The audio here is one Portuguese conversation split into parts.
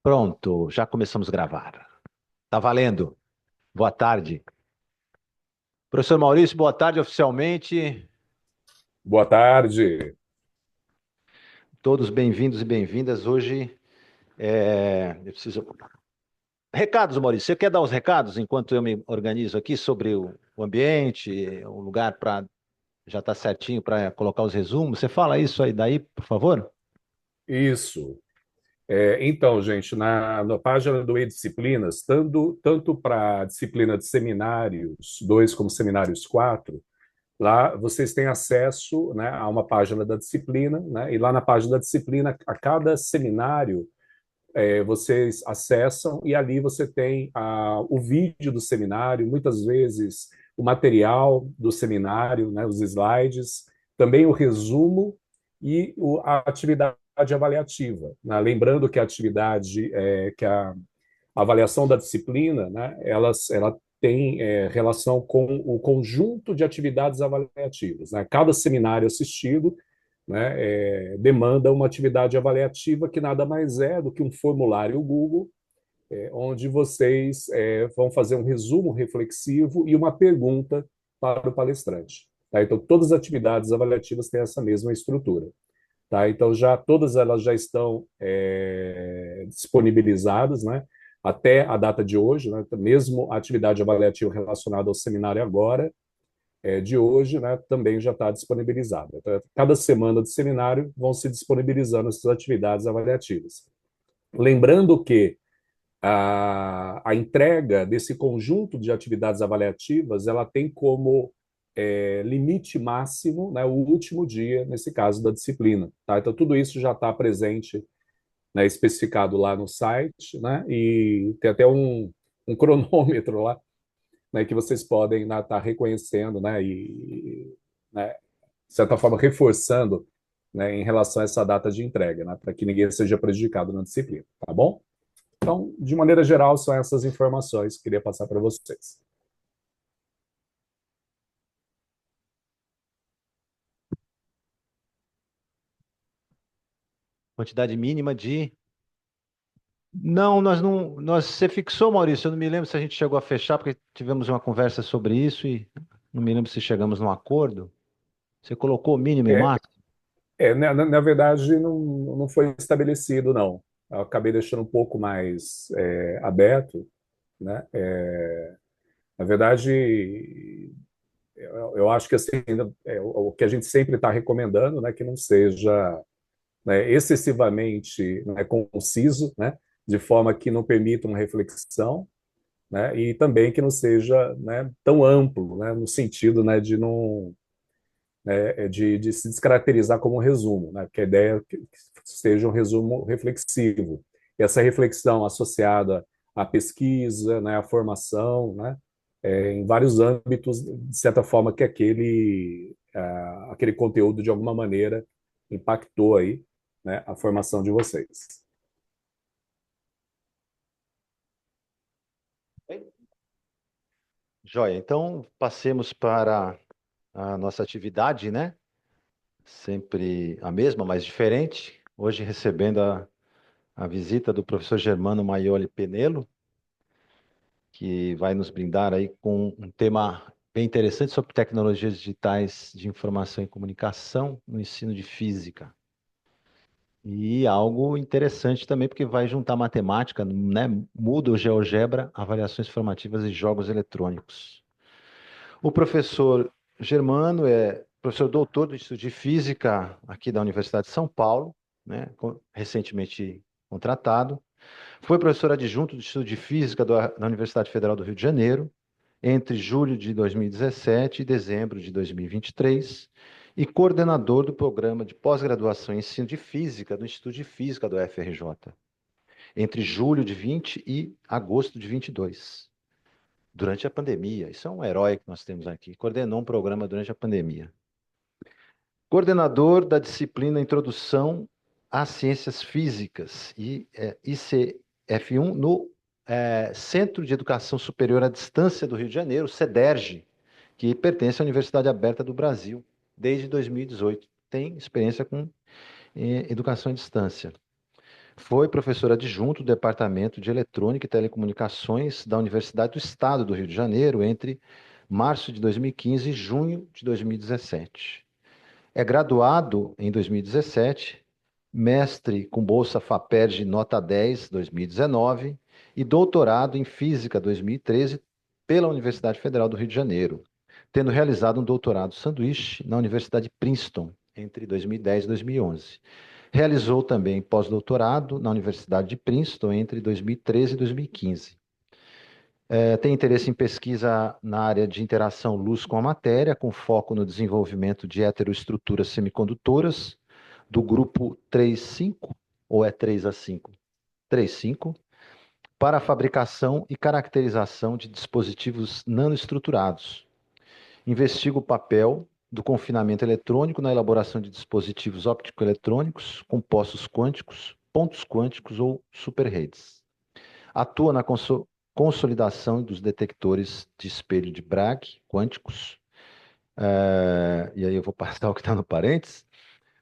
Pronto, já começamos a gravar. Tá valendo. Boa tarde. Professor Maurício, boa tarde oficialmente. Boa tarde. Todos bem-vindos e bem-vindas. Hoje eu preciso. Recados, Maurício. Você quer dar os recados enquanto eu me organizo aqui sobre o ambiente, o lugar para já estar certinho para colocar os resumos? Você fala isso aí daí, por favor? Isso. Então, gente, na página do E-Disciplinas, tanto para a disciplina de seminários 2 como seminários 4, lá vocês têm acesso, né, a uma página da disciplina, né, e lá na página da disciplina, a cada seminário, vocês acessam e ali você tem o vídeo do seminário, muitas vezes o material do seminário, né, os slides, também o resumo e a atividade avaliativa, né? Lembrando que a atividade, que a avaliação da disciplina, né, ela tem relação com o conjunto de atividades avaliativas, né? Cada seminário assistido, né, demanda uma atividade avaliativa que nada mais é do que um formulário Google, onde vocês vão fazer um resumo reflexivo e uma pergunta para o palestrante. Tá? Então, todas as atividades avaliativas têm essa mesma estrutura. Tá? Então, todas elas já estão disponibilizadas, né? Até a data de hoje, né? Mesmo a atividade avaliativa relacionada ao seminário agora, de hoje, né, também já está disponibilizada. Então, cada semana de seminário vão se disponibilizando essas atividades avaliativas. Lembrando que a entrega desse conjunto de atividades avaliativas, ela tem como limite máximo, né, o último dia, nesse caso da disciplina. Tá? Então, tudo isso já está presente, né, especificado lá no site, né, e tem até um cronômetro lá, né, que vocês podem estar reconhecendo, né, né, de certa forma, reforçando, né, em relação a essa data de entrega, né, para que ninguém seja prejudicado na disciplina, tá bom? Então, de maneira geral, são essas informações que eu queria passar para vocês. Quantidade mínima de. Não, nós não. Você fixou, Maurício? Eu não me lembro se a gente chegou a fechar, porque tivemos uma conversa sobre isso e não me lembro se chegamos num acordo. Você colocou o mínimo e É, máximo? na verdade, não foi estabelecido, não. Eu acabei deixando um pouco mais aberto, né? Na verdade, eu acho que assim, o que a gente sempre está recomendando, né, que não seja, né, excessivamente, né, conciso, né, de forma que não permita uma reflexão, né, e também que não seja, né, tão amplo, né, no sentido, né, de não de se descaracterizar como um resumo, né, porque a ideia é que seja um resumo reflexivo. E essa reflexão associada à pesquisa, né, à formação, né, em vários âmbitos, de certa forma que aquele conteúdo de alguma maneira impactou aí, né, a formação de vocês. Joia, então passemos para a nossa atividade, né? Sempre a mesma, mas diferente. Hoje recebendo a visita do professor Germano Maioli Penelo, que vai nos brindar aí com um tema bem interessante sobre tecnologias digitais de informação e comunicação no ensino de física. E algo interessante também, porque vai juntar matemática, né? Moodle, GeoGebra, avaliações formativas e jogos eletrônicos. O professor Germano é professor doutor do Instituto de Física aqui da Universidade de São Paulo, né? Recentemente contratado. Foi professor adjunto do Instituto de Física da Universidade Federal do Rio de Janeiro entre julho de 2017 e dezembro de 2023 e coordenador do programa de pós-graduação em ensino de física do Instituto de Física do FRJ entre julho de 20 e agosto de 22 durante a pandemia. Isso é um herói que nós temos aqui. Coordenou um programa durante a pandemia. Coordenador da disciplina Introdução às Ciências Físicas, ICF1, no Centro de Educação Superior à Distância do Rio de Janeiro, CEDERJ, que pertence à Universidade Aberta do Brasil, desde 2018. Tem experiência com educação à distância. Foi professor adjunto do Departamento de Eletrônica e Telecomunicações da Universidade do Estado do Rio de Janeiro entre março de 2015 e junho de 2017. É graduado em 2017, mestre com bolsa FAPERJ nota 10, 2019 e doutorado em Física 2013 pela Universidade Federal do Rio de Janeiro, tendo realizado um doutorado sanduíche na Universidade de Princeton entre 2010 e 2011. Realizou também pós-doutorado na Universidade de Princeton entre 2013 e 2015. Tem interesse em pesquisa na área de interação luz com a matéria, com foco no desenvolvimento de heteroestruturas semicondutoras do grupo 3,5, ou é 3 a 5? 3,5, para a fabricação e caracterização de dispositivos nanoestruturados. Investiga o papel do confinamento eletrônico na elaboração de dispositivos óptico-eletrônicos, compostos quânticos, pontos quânticos ou superredes. Atua na consolidação dos detectores de espelho de Bragg quânticos, e aí eu vou passar o que está no parênteses,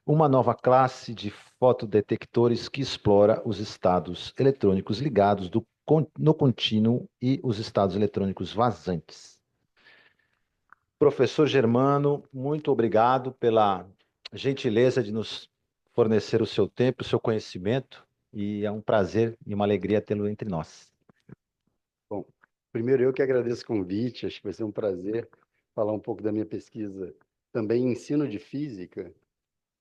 uma nova classe de fotodetectores que explora os estados eletrônicos ligados no contínuo e os estados eletrônicos vazantes. Professor Germano, muito obrigado pela gentileza de nos fornecer o seu tempo, o seu conhecimento, e é um prazer e uma alegria tê-lo entre nós. Bom, primeiro eu que agradeço o convite, acho que vai ser um prazer falar um pouco da minha pesquisa também em ensino de física.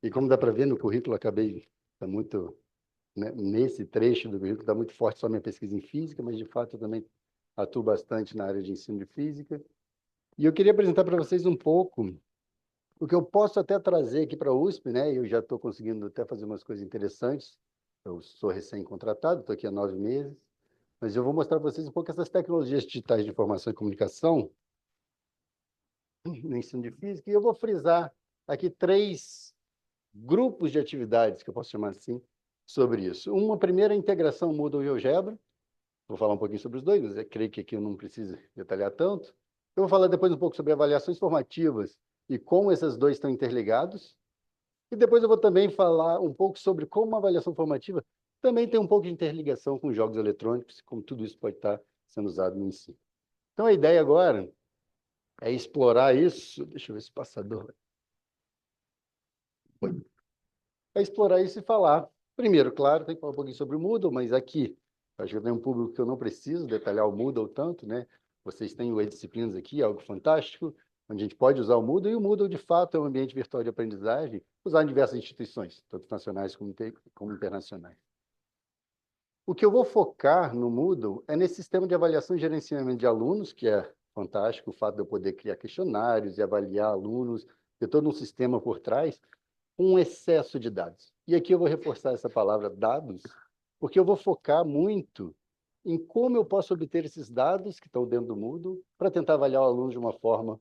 E como dá para ver no currículo, acabei, está muito, né, nesse trecho do currículo, está muito forte só a minha pesquisa em física, mas de fato eu também atuo bastante na área de ensino de física. E eu queria apresentar para vocês um pouco o que eu posso até trazer aqui para a USP, né? Eu já estou conseguindo até fazer umas coisas interessantes. Eu sou recém-contratado, estou aqui há 9 meses. Mas eu vou mostrar para vocês um pouco essas tecnologias digitais de informação e comunicação no ensino de física, e eu vou frisar aqui 3 grupos de atividades, que eu posso chamar assim, sobre isso. Uma primeira é a integração Moodle e GeoGebra. Vou falar um pouquinho sobre os dois, mas eu creio que aqui eu não preciso detalhar tanto. Eu vou falar depois um pouco sobre avaliações formativas e como esses dois estão interligados. E depois eu vou também falar um pouco sobre como a avaliação formativa também tem um pouco de interligação com jogos eletrônicos, como tudo isso pode estar sendo usado no ensino. Então, a ideia agora é explorar isso. Deixa eu ver se o passador vai. É explorar isso e falar. Primeiro, claro, tem que falar um pouquinho sobre o Moodle, mas aqui, acho que eu tenho um público que eu não preciso detalhar o Moodle tanto, né? Vocês têm o E-Disciplinas aqui, algo fantástico, onde a gente pode usar o Moodle, e o Moodle, de fato, é um ambiente virtual de aprendizagem usado em diversas instituições, tanto nacionais como internacionais. O que eu vou focar no Moodle é nesse sistema de avaliação e gerenciamento de alunos, que é fantástico, o fato de eu poder criar questionários e avaliar alunos, ter todo um sistema por trás, um excesso de dados. E aqui eu vou reforçar essa palavra dados, porque eu vou focar muito em como eu posso obter esses dados que estão dentro do Moodle para tentar avaliar o aluno de uma forma,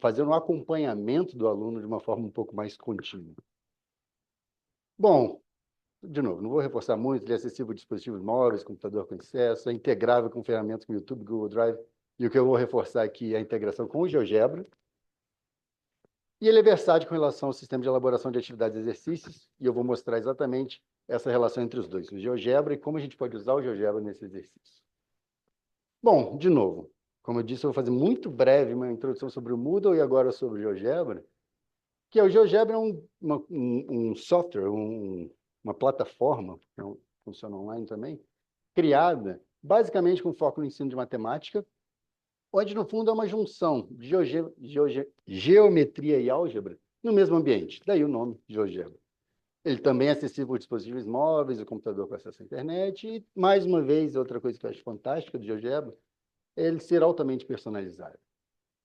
fazer um acompanhamento do aluno de uma forma um pouco mais contínua. Bom, de novo, não vou reforçar muito, ele é acessível a dispositivos móveis, computador com acesso, é integrável com ferramentas como YouTube, Google Drive, e o que eu vou reforçar aqui é a integração com o GeoGebra, e ele é versátil com relação ao sistema de elaboração de atividades e exercícios, e eu vou mostrar exatamente essa relação entre os dois, o GeoGebra e como a gente pode usar o GeoGebra nesse exercício. Bom, de novo, como eu disse, eu vou fazer muito breve uma introdução sobre o Moodle e agora sobre o GeoGebra, que o GeoGebra é um software, uma plataforma, que funciona online também, criada basicamente com foco no ensino de matemática, onde no fundo é uma junção de geometria e álgebra no mesmo ambiente, daí o nome GeoGebra. Ele também é acessível por dispositivos móveis, o computador com acesso à internet, e mais uma vez, outra coisa que eu acho fantástica do GeoGebra é ele ser altamente personalizável.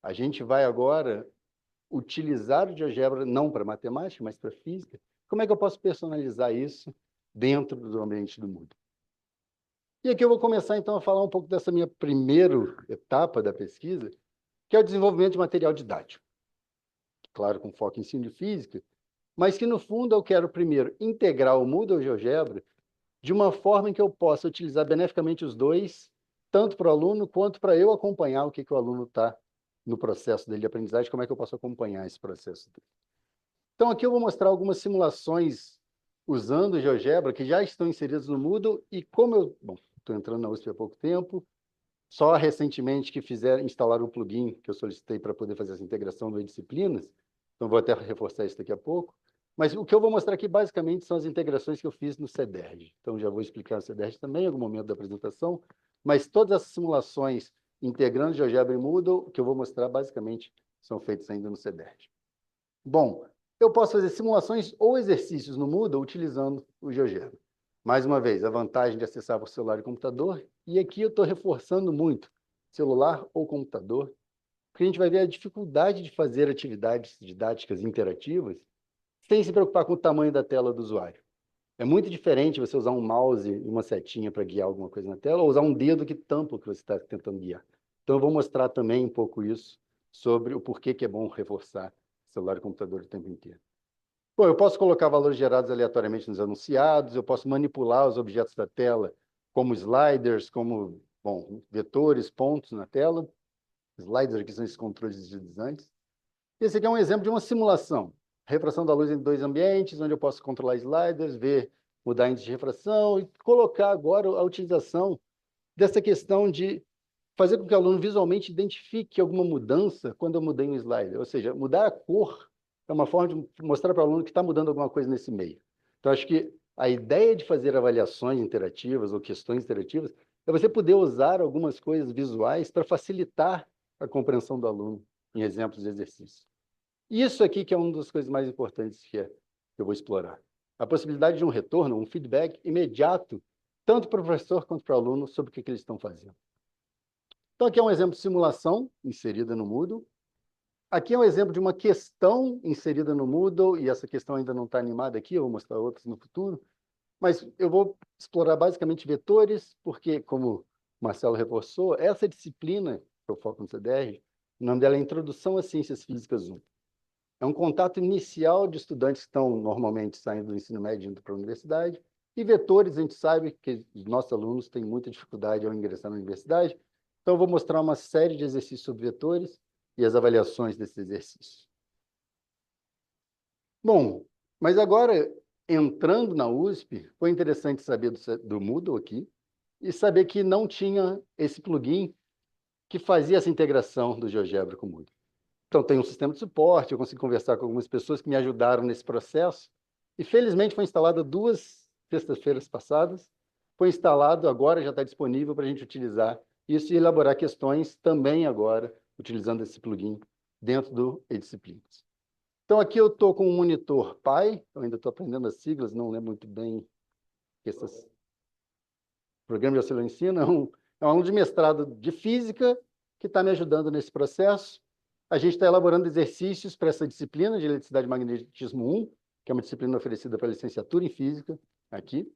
A gente vai agora utilizar o GeoGebra não para matemática, mas para física. Como é que eu posso personalizar isso dentro do ambiente do Moodle? E aqui eu vou começar, então, a falar um pouco dessa minha primeira etapa da pesquisa, que é o desenvolvimento de material didático. Claro, com foco em ensino de física, mas que, no fundo, eu quero, primeiro, integrar o Moodle ao GeoGebra de uma forma em que eu possa utilizar beneficamente os dois, tanto para o aluno quanto para eu acompanhar o que o aluno está no processo dele de aprendizagem, como é que eu posso acompanhar esse processo dele. Então, aqui eu vou mostrar algumas simulações usando o GeoGebra, que já estão inseridos no Moodle, e como eu, bom, estou entrando na USP há pouco tempo, só recentemente que instalaram o plugin que eu solicitei para poder fazer essa integração no Disciplinas, então vou até reforçar isso daqui a pouco, mas o que eu vou mostrar aqui basicamente são as integrações que eu fiz no CDERJ. Então já vou explicar no CDERJ também em algum momento da apresentação, mas todas as simulações integrando GeoGebra e Moodle, que eu vou mostrar basicamente são feitas ainda no CDERJ. Bom, eu posso fazer simulações ou exercícios no Moodle utilizando o GeoGebra. Mais uma vez, a vantagem de acessar por celular e computador, e aqui eu estou reforçando muito, celular ou computador, porque a gente vai ver a dificuldade de fazer atividades didáticas interativas sem se preocupar com o tamanho da tela do usuário. É muito diferente você usar um mouse e uma setinha para guiar alguma coisa na tela, ou usar um dedo que tampa o que você está tentando guiar. Então, eu vou mostrar também um pouco isso, sobre o porquê que é bom reforçar celular e computador o tempo inteiro. Bom, eu posso colocar valores gerados aleatoriamente nos anunciados, eu posso manipular os objetos da tela como sliders, como, bom, vetores, pontos na tela. Sliders aqui são esses controles deslizantes. Esse aqui é um exemplo de uma simulação. Refração da luz em 2 ambientes, onde eu posso controlar sliders, ver, mudar índice de refração e colocar agora a utilização dessa questão de fazer com que o aluno visualmente identifique alguma mudança quando eu mudei um slider. Ou seja, mudar a cor é uma forma de mostrar para o aluno que está mudando alguma coisa nesse meio. Então, acho que a ideia de fazer avaliações interativas ou questões interativas é você poder usar algumas coisas visuais para facilitar a compreensão do aluno em exemplos de exercício. Isso aqui que é uma das coisas mais importantes que eu vou explorar. A possibilidade de um retorno, um feedback imediato, tanto para o professor quanto para o aluno, sobre o que eles estão fazendo. Então, aqui é um exemplo de simulação inserida no Moodle. Aqui é um exemplo de uma questão inserida no Moodle, e essa questão ainda não está animada aqui, eu vou mostrar outras no futuro, mas eu vou explorar basicamente vetores, porque, como o Marcelo reforçou, essa disciplina, que eu foco no CDR, o nome dela é Introdução às Ciências Físicas 1. É um contato inicial de estudantes que estão normalmente saindo do ensino médio indo para a universidade, e vetores, a gente sabe que os nossos alunos têm muita dificuldade ao ingressar na universidade, então eu vou mostrar uma série de exercícios sobre vetores e as avaliações desses exercícios. Bom, mas agora, entrando na USP, foi interessante saber do Moodle aqui, e saber que não tinha esse plugin que fazia essa integração do GeoGebra com o Moodle. Então, tem um sistema de suporte, eu consegui conversar com algumas pessoas que me ajudaram nesse processo, e felizmente foi instalado 2 sextas-feiras passadas, foi instalado, agora já está disponível para a gente utilizar isso e elaborar questões também agora, utilizando esse plugin dentro do eDisciplinas. Então, aqui eu estou com um monitor Pi, eu ainda estou aprendendo as siglas, não lembro muito bem esses programas de auxílio ao ensino, é um aluno de mestrado de física que está me ajudando nesse processo. A gente está elaborando exercícios para essa disciplina de eletricidade e magnetismo 1, que é uma disciplina oferecida para licenciatura em física, aqui,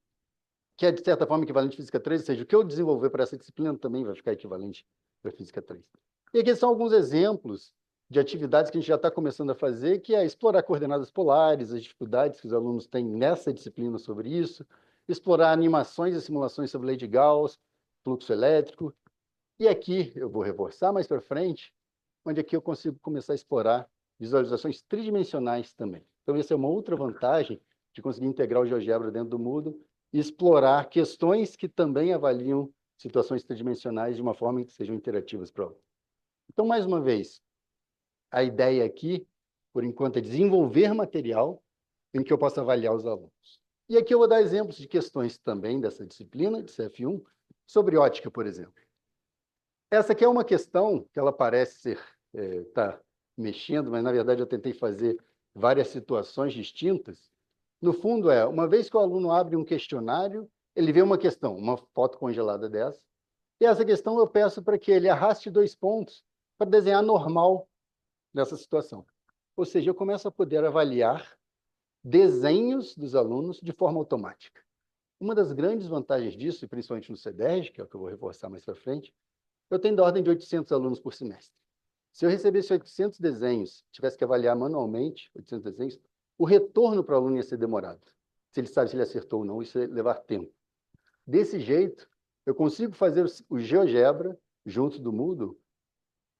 que é, de certa forma, equivalente à física 3, ou seja, o que eu desenvolver para essa disciplina também vai ficar equivalente para a física 3. E aqui são alguns exemplos de atividades que a gente já está começando a fazer, que é explorar coordenadas polares, as dificuldades que os alunos têm nessa disciplina sobre isso, explorar animações e simulações sobre lei de Gauss, fluxo elétrico, e aqui eu vou reforçar mais para frente, onde aqui eu consigo começar a explorar visualizações tridimensionais também. Então, essa é uma outra vantagem de conseguir integrar o GeoGebra dentro do Moodle e explorar questões que também avaliam situações tridimensionais de uma forma que sejam interativas para o aluno. Então, mais uma vez, a ideia aqui, por enquanto, é desenvolver material em que eu possa avaliar os alunos. E aqui eu vou dar exemplos de questões também dessa disciplina, de CF1, sobre ótica, por exemplo. Essa aqui é uma questão que ela parece ser tá mexendo, mas na verdade eu tentei fazer várias situações distintas. No fundo uma vez que o aluno abre um questionário, ele vê uma questão, uma foto congelada dessa, e essa questão eu peço para que ele arraste 2 pontos para desenhar normal nessa situação. Ou seja, eu começo a poder avaliar desenhos dos alunos de forma automática. Uma das grandes vantagens disso, principalmente no CDERJ, que é o que eu vou reforçar mais para frente, eu tenho da ordem de 800 alunos por semestre. Se eu recebesse 800 desenhos, tivesse que avaliar manualmente 800 desenhos, o retorno para o aluno ia ser demorado. Se ele sabe se ele acertou ou não, isso ia levar tempo. Desse jeito, eu consigo fazer o GeoGebra junto do Moodle.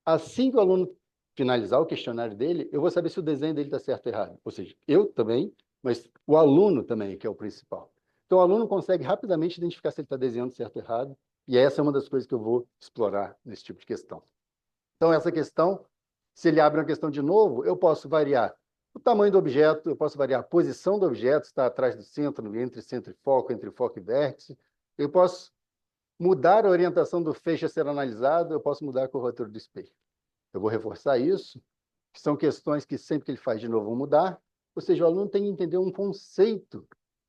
Assim que o aluno finalizar o questionário dele, eu vou saber se o desenho dele está certo ou errado. Ou seja, eu também, mas o aluno também, que é o principal. Então, o aluno consegue rapidamente identificar se ele está desenhando certo ou errado, e essa é uma das coisas que eu vou explorar nesse tipo de questão. Então, essa questão, se ele abre uma questão de novo, eu posso variar o tamanho do objeto, eu posso variar a posição do objeto, se está atrás do centro, entre foco e vértice. Eu posso mudar a orientação do feixe a ser analisado, eu posso mudar a curvatura do espelho. Eu vou reforçar isso, que são questões que sempre que ele faz de novo vão mudar, ou seja, o aluno tem que entender um conceito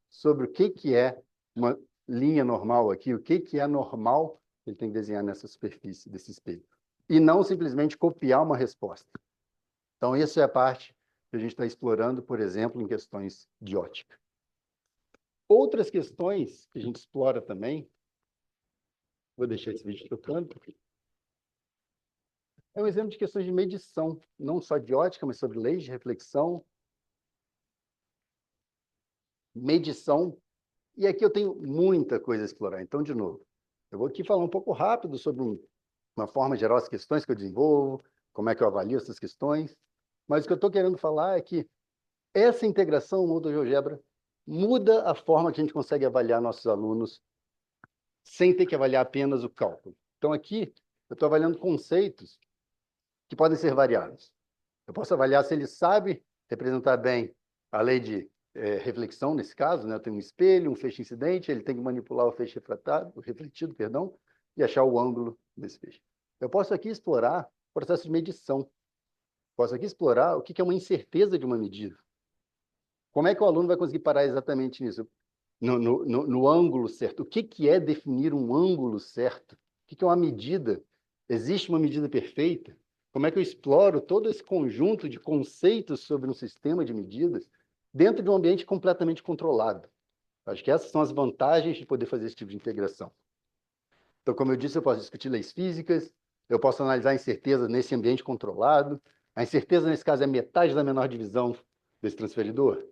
sobre o que é uma linha normal aqui, o que é normal, ele tem que desenhar nessa superfície desse espelho. E não simplesmente copiar uma resposta. Então, isso é a parte que a gente está explorando, por exemplo, em questões de ótica. Outras questões que a gente explora também, vou deixar esse vídeo tocando, é um exemplo de questões de medição, não só de ótica, mas sobre leis de reflexão, medição, e aqui eu tenho muita coisa a explorar. Então, de novo, eu vou aqui falar um pouco rápido sobre uma forma geral as questões que eu desenvolvo, como é que eu avalio essas questões, mas o que eu estou querendo falar é que essa integração Moodle-GeoGebra muda a forma que a gente consegue avaliar nossos alunos sem ter que avaliar apenas o cálculo. Então, aqui, eu estou avaliando conceitos que podem ser variados. Eu posso avaliar se ele sabe representar bem a lei de reflexão, nesse caso, né? Eu tenho um espelho, um feixe incidente, ele tem que manipular o feixe refletido, e achar o ângulo desse feixe. Eu posso aqui explorar o processo de medição. Posso aqui explorar o que é uma incerteza de uma medida. Como é que o aluno vai conseguir parar exatamente nisso? No ângulo certo. O que é definir um ângulo certo? O que é uma medida? Existe uma medida perfeita? Como é que eu exploro todo esse conjunto de conceitos sobre um sistema de medidas dentro de um ambiente completamente controlado? Acho que essas são as vantagens de poder fazer esse tipo de integração. Então, como eu disse, eu posso discutir leis físicas, eu posso analisar a incerteza nesse ambiente controlado. A incerteza, nesse caso, é metade da menor divisão desse transferidor.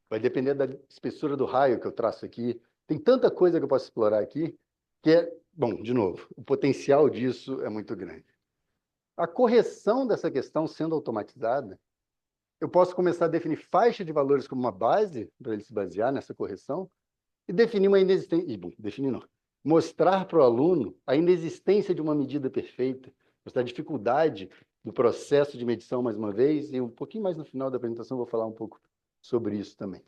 Vai depender da espessura do raio que eu traço aqui. Tem tanta coisa que eu posso explorar aqui, que é, bom, de novo, o potencial disso é muito grande. A correção dessa questão sendo automatizada, eu posso começar a definir faixa de valores como uma base, para ele se basear nessa correção, e definir uma inexistência, bom, definir não, mostrar para o aluno a inexistência de uma medida perfeita, mostrar a dificuldade do processo de medição mais uma vez, e um pouquinho mais no final da apresentação eu vou falar um pouco sobre isso também.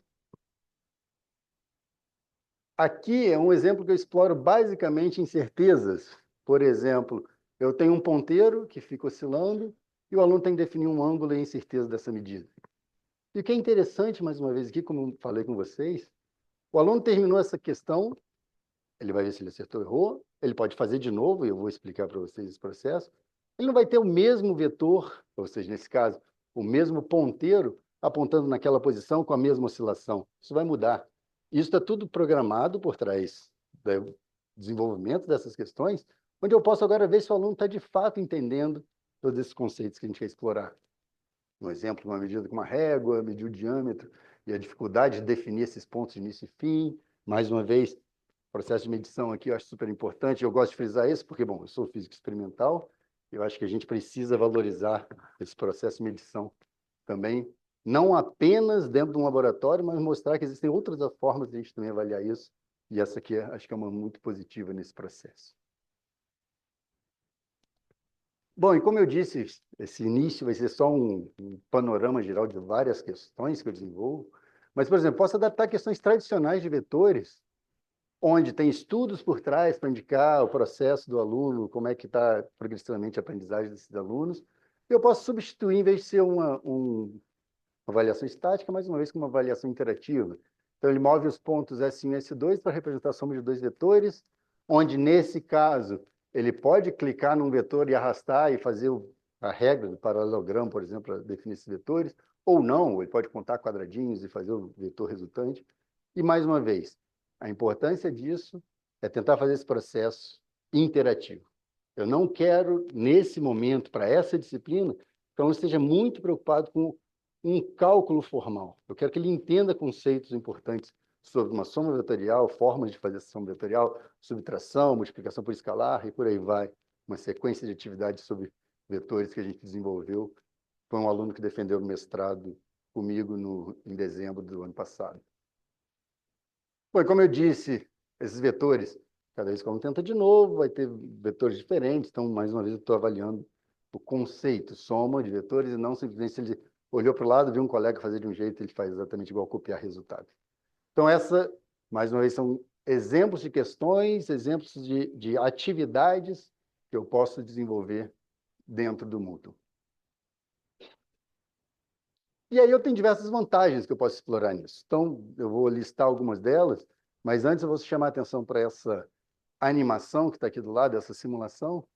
Aqui é um exemplo que eu exploro basicamente incertezas. Por exemplo, eu tenho um ponteiro que fica oscilando e o aluno tem que definir um ângulo e a incerteza dessa medida. E o que é interessante, mais uma vez aqui, como eu falei com vocês, o aluno terminou essa questão, ele vai ver se ele acertou ou errou, ele pode fazer de novo, e eu vou explicar para vocês esse processo. Ele não vai ter o mesmo vetor, ou seja, nesse caso, o mesmo ponteiro apontando naquela posição com a mesma oscilação. Isso vai mudar. Isso está tudo programado por trás do desenvolvimento dessas questões, onde eu posso agora ver se o aluno está de fato entendendo todos esses conceitos que a gente quer explorar. Um exemplo, uma medida com uma régua, medir o diâmetro e a dificuldade de definir esses pontos de início e fim. Mais uma vez, o processo de medição aqui eu acho super importante. Eu gosto de frisar isso porque, bom, eu sou físico experimental, eu acho que a gente precisa valorizar esse processo de medição também, não apenas dentro de um laboratório, mas mostrar que existem outras formas de a gente também avaliar isso, e essa aqui acho que é uma muito positiva nesse processo. Bom, e como eu disse, esse início vai ser só um panorama geral de várias questões que eu desenvolvo, mas, por exemplo, posso adaptar questões tradicionais de vetores, onde tem estudos por trás para indicar o processo do aluno, como é que está progressivamente a aprendizagem desses alunos. Eu posso substituir, em vez de ser uma avaliação estática, mais uma vez com uma avaliação interativa. Então, ele move os pontos S1 e S2 para representar a soma de dois vetores, onde, nesse caso, ele pode clicar num vetor e arrastar e fazer a regra do paralelogramo, por exemplo, para definir esses vetores, ou não, ele pode contar quadradinhos e fazer o vetor resultante. E, mais uma vez, a importância disso é tentar fazer esse processo interativo. Eu não quero, nesse momento, para essa disciplina, que o aluno esteja muito preocupado com um cálculo formal. Eu quero que ele entenda conceitos importantes sobre uma soma vetorial, formas de fazer essa soma vetorial, subtração, multiplicação por escalar e por aí vai. Uma sequência de atividades sobre vetores que a gente desenvolveu. Foi um aluno que defendeu no mestrado comigo em dezembro do ano passado. Bom, como eu disse, esses vetores, cada vez que o aluno tenta de novo, vai ter vetores diferentes, então, mais uma vez, eu estou avaliando o conceito, soma de vetores, e não simplesmente se ele olhou para o lado, viu um colega fazer de um jeito, ele faz exatamente igual, copiar resultado. Então, mais uma vez, são exemplos de questões, exemplos de atividades que eu posso desenvolver dentro do Moodle. E aí eu tenho diversas vantagens que eu posso explorar nisso. Então, eu vou listar algumas delas, mas antes eu vou chamar a atenção para essa animação que está aqui do lado, essa simulação,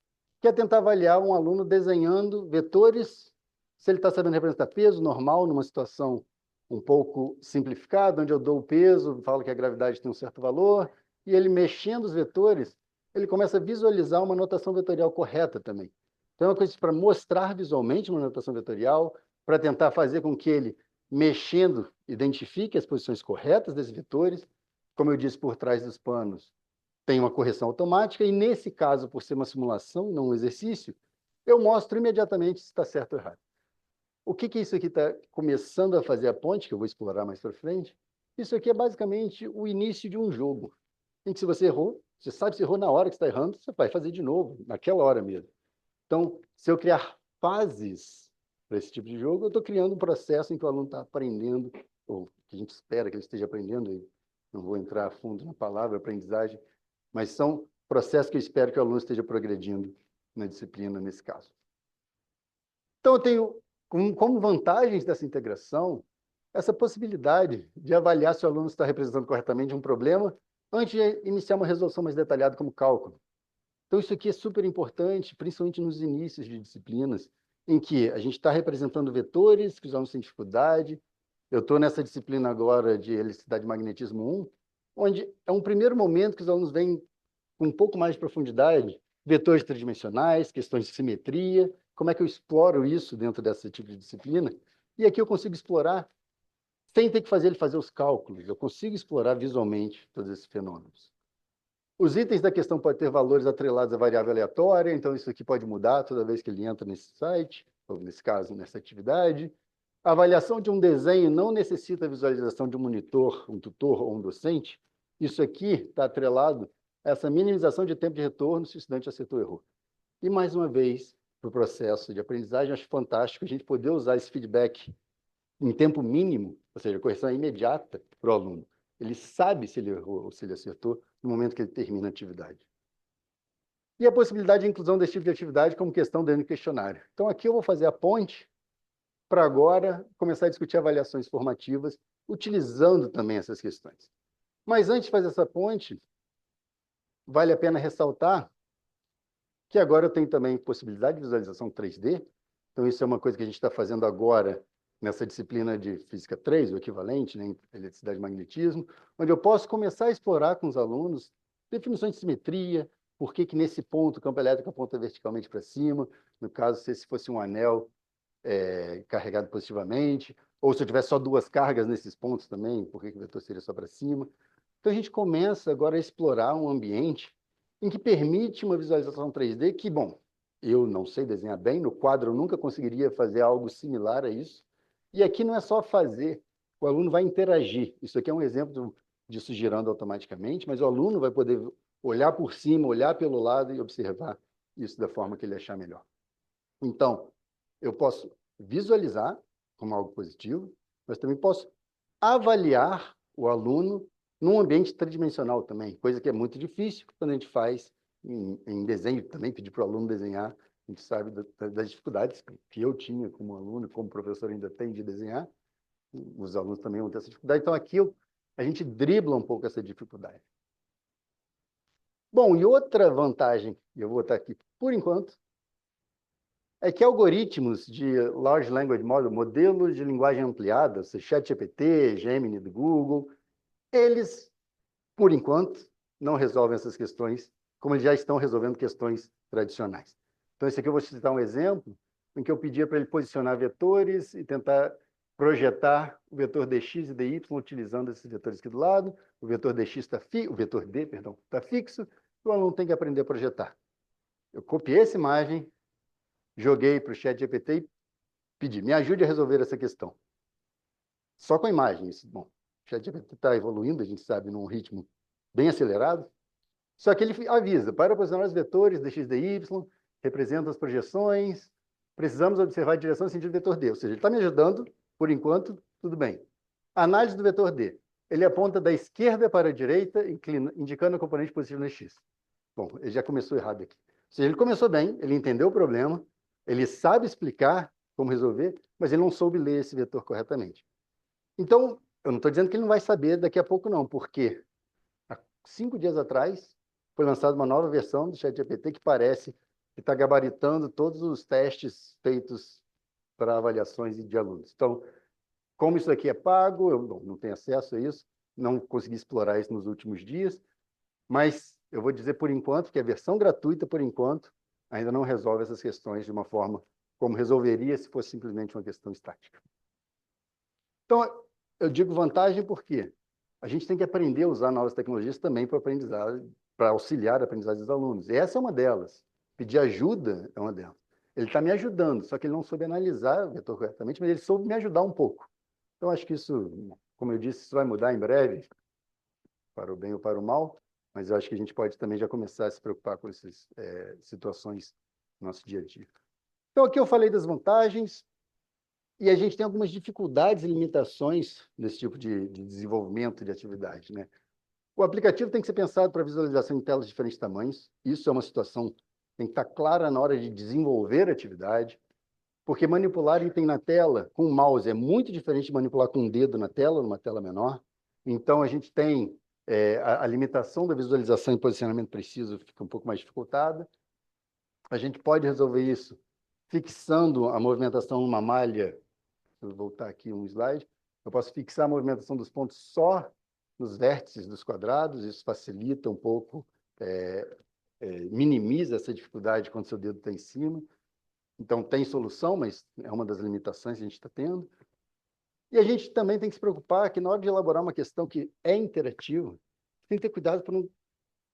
que é tentar avaliar um aluno desenhando vetores, se ele está sabendo representar peso normal numa situação um pouco simplificada, onde eu dou o peso, falo que a gravidade tem um certo valor, e ele mexendo os vetores, ele começa a visualizar uma notação vetorial correta também. Então, é uma coisa para mostrar visualmente uma notação vetorial, para tentar fazer com que ele, mexendo, identifique as posições corretas desses vetores. Como eu disse, por trás dos panos, tem uma correção automática, e nesse caso, por ser uma simulação, não um exercício, eu mostro imediatamente se está certo ou errado. O que isso aqui está começando a fazer a ponte, que eu vou explorar mais para frente? Isso aqui é basicamente o início de um jogo, em que se você errou, você sabe se errou na hora que está errando, você vai fazer de novo, naquela hora mesmo. Então, se eu criar fases para esse tipo de jogo, eu estou criando um processo em que o aluno está aprendendo, ou que a gente espera que ele esteja aprendendo, não vou entrar a fundo na palavra aprendizagem, mas são processos que eu espero que o aluno esteja progredindo na disciplina, nesse caso. Então, eu tenho como vantagens dessa integração essa possibilidade de avaliar se o aluno está representando corretamente um problema antes de iniciar uma resolução mais detalhada como cálculo. Então, isso aqui é super importante, principalmente nos inícios de disciplinas, em que a gente está representando vetores que os alunos têm dificuldade. Eu estou nessa disciplina agora de eletricidade e magnetismo 1, onde é um primeiro momento que os alunos vêm com um pouco mais de profundidade, vetores tridimensionais, questões de simetria, como é que eu exploro isso dentro desse tipo de disciplina. E aqui eu consigo explorar, sem ter que fazer ele fazer os cálculos, eu consigo explorar visualmente todos esses fenômenos. Os itens da questão podem ter valores atrelados à variável aleatória, então isso aqui pode mudar toda vez que ele entra nesse site, ou nesse caso, nessa atividade. A avaliação de um desenho não necessita a visualização de um monitor, um tutor ou um docente. Isso aqui está atrelado a essa minimização de tempo de retorno se o estudante acertou ou errou. E, mais uma vez, para o processo de aprendizagem, acho fantástico a gente poder usar esse feedback em tempo mínimo, ou seja, a correção é imediata para o aluno. Ele sabe se ele errou ou se ele acertou no momento que ele termina a atividade. E a possibilidade de inclusão desse tipo de atividade como questão dentro do questionário. Então, aqui eu vou fazer a ponte para agora começar a discutir avaliações formativas, utilizando também essas questões. Mas antes de fazer essa ponte, vale a pena ressaltar que agora eu tenho também possibilidade de visualização 3D. Então, isso é uma coisa que a gente está fazendo agora nessa disciplina de Física 3, o equivalente, né, eletricidade e magnetismo, onde eu posso começar a explorar com os alunos definições de simetria, por que nesse ponto o campo elétrico aponta verticalmente para cima, no caso, se esse fosse um anel carregado positivamente, ou se eu tivesse só duas cargas nesses pontos também, por que o vetor seria só para cima. Então, a gente começa agora a explorar um ambiente em que permite uma visualização 3D que, bom, eu não sei desenhar bem, no quadro eu nunca conseguiria fazer algo similar a isso. E aqui não é só fazer, o aluno vai interagir. Isso aqui é um exemplo disso girando automaticamente, mas o aluno vai poder olhar por cima, olhar pelo lado e observar isso da forma que ele achar melhor. Então, eu posso visualizar como algo positivo, mas também posso avaliar o aluno num ambiente tridimensional também, coisa que é muito difícil quando a gente faz em desenho também, pedir para o aluno desenhar, a gente sabe das dificuldades que eu tinha como aluno, como professor ainda tem de desenhar, os alunos também vão ter essa dificuldade, então aqui a gente dribla um pouco essa dificuldade. Bom, e outra vantagem, e eu vou botar aqui por enquanto, é que algoritmos de Large Language Model, modelos de linguagem ampliada, seja ChatGPT, Gemini do Google, eles, por enquanto, não resolvem essas questões como eles já estão resolvendo questões tradicionais. Então, esse aqui eu vou citar um exemplo em que eu pedia para ele posicionar vetores e tentar projetar o vetor dx e dy utilizando esses vetores aqui do lado. O vetor dx o vetor d, perdão, está fixo, e o aluno tem que aprender a projetar. Eu copiei essa imagem, joguei para o ChatGPT e pedi, me ajude a resolver essa questão. só com a imagem. Isso, bom, o ChatGPT está evoluindo, a gente sabe, num ritmo bem acelerado. Só que ele avisa, para posicionar os vetores dx e dy, representa as projeções, precisamos observar a direção no sentido do vetor D. Ou seja, ele está me ajudando, por enquanto, tudo bem. Análise do vetor D. Ele aponta da esquerda para a direita, indicando a componente positiva no X. Bom, ele já começou errado aqui. Ou seja, ele começou bem, ele entendeu o problema, ele sabe explicar como resolver, mas ele não soube ler esse vetor corretamente. Então, eu não estou dizendo que ele não vai saber daqui a pouco, não, porque há 5 dias atrás foi lançada uma nova versão do ChatGPT que parece que está gabaritando todos os testes feitos para avaliações de alunos. Então, como isso aqui é pago, eu não tenho acesso a isso, não consegui explorar isso nos últimos dias, mas eu vou dizer por enquanto que a versão gratuita, por enquanto, ainda não resolve essas questões de uma forma como resolveria se fosse simplesmente uma questão estática. Então, eu digo vantagem porque a gente tem que aprender a usar novas tecnologias também para aprendizagem, para auxiliar a aprendizagem dos alunos. E essa é uma delas. Pedir ajuda é uma delas. Ele está me ajudando, só que ele não soube analisar o vetor corretamente, mas ele soube me ajudar um pouco. Então, acho que isso, como eu disse, isso vai mudar em breve, para o bem ou para o mal, mas eu acho que a gente pode também já começar a se preocupar com essas situações no nosso dia a dia. Então, aqui eu falei das vantagens, e a gente tem algumas dificuldades e limitações nesse tipo de desenvolvimento de atividade, né? O aplicativo tem que ser pensado para visualização em telas de diferentes tamanhos. Isso é uma situação que tem que estar clara na hora de desenvolver a atividade, porque manipular item na tela com o mouse é muito diferente de manipular com o dedo na tela, numa tela menor. Então, a gente tem a limitação da visualização e posicionamento preciso fica um pouco mais dificultada. A gente pode resolver isso fixando a movimentação numa malha. Vou voltar aqui um slide. Eu posso fixar a movimentação dos pontos só nos vértices dos quadrados. Isso facilita um pouco, minimiza essa dificuldade quando seu dedo está em cima. Então, tem solução, mas é uma das limitações que a gente está tendo. E a gente também tem que se preocupar que, na hora de elaborar uma questão que é interativa, tem que ter cuidado para não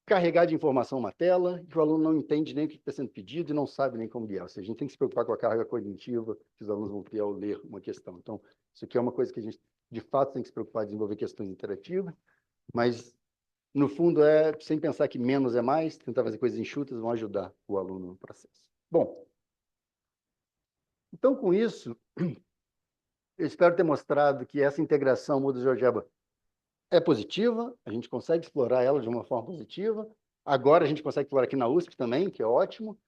carregar de informação uma tela, que o aluno não entende nem o que está sendo pedido e não sabe nem como guiar. Ou seja, a gente tem que se preocupar com a carga cognitiva que os alunos vão ter ao ler uma questão. Então, isso aqui é uma coisa que a gente, de fato, tem que se preocupar em desenvolver questões interativas, mas, no fundo, sem pensar que menos é mais, tentar fazer coisas enxutas vão ajudar o aluno no processo. Bom, então, com isso, eu espero ter mostrado que essa integração Moodle-GeoGebra é positiva, a gente consegue explorar ela de uma forma positiva. Agora a gente consegue explorar aqui na USP também, que é ótimo.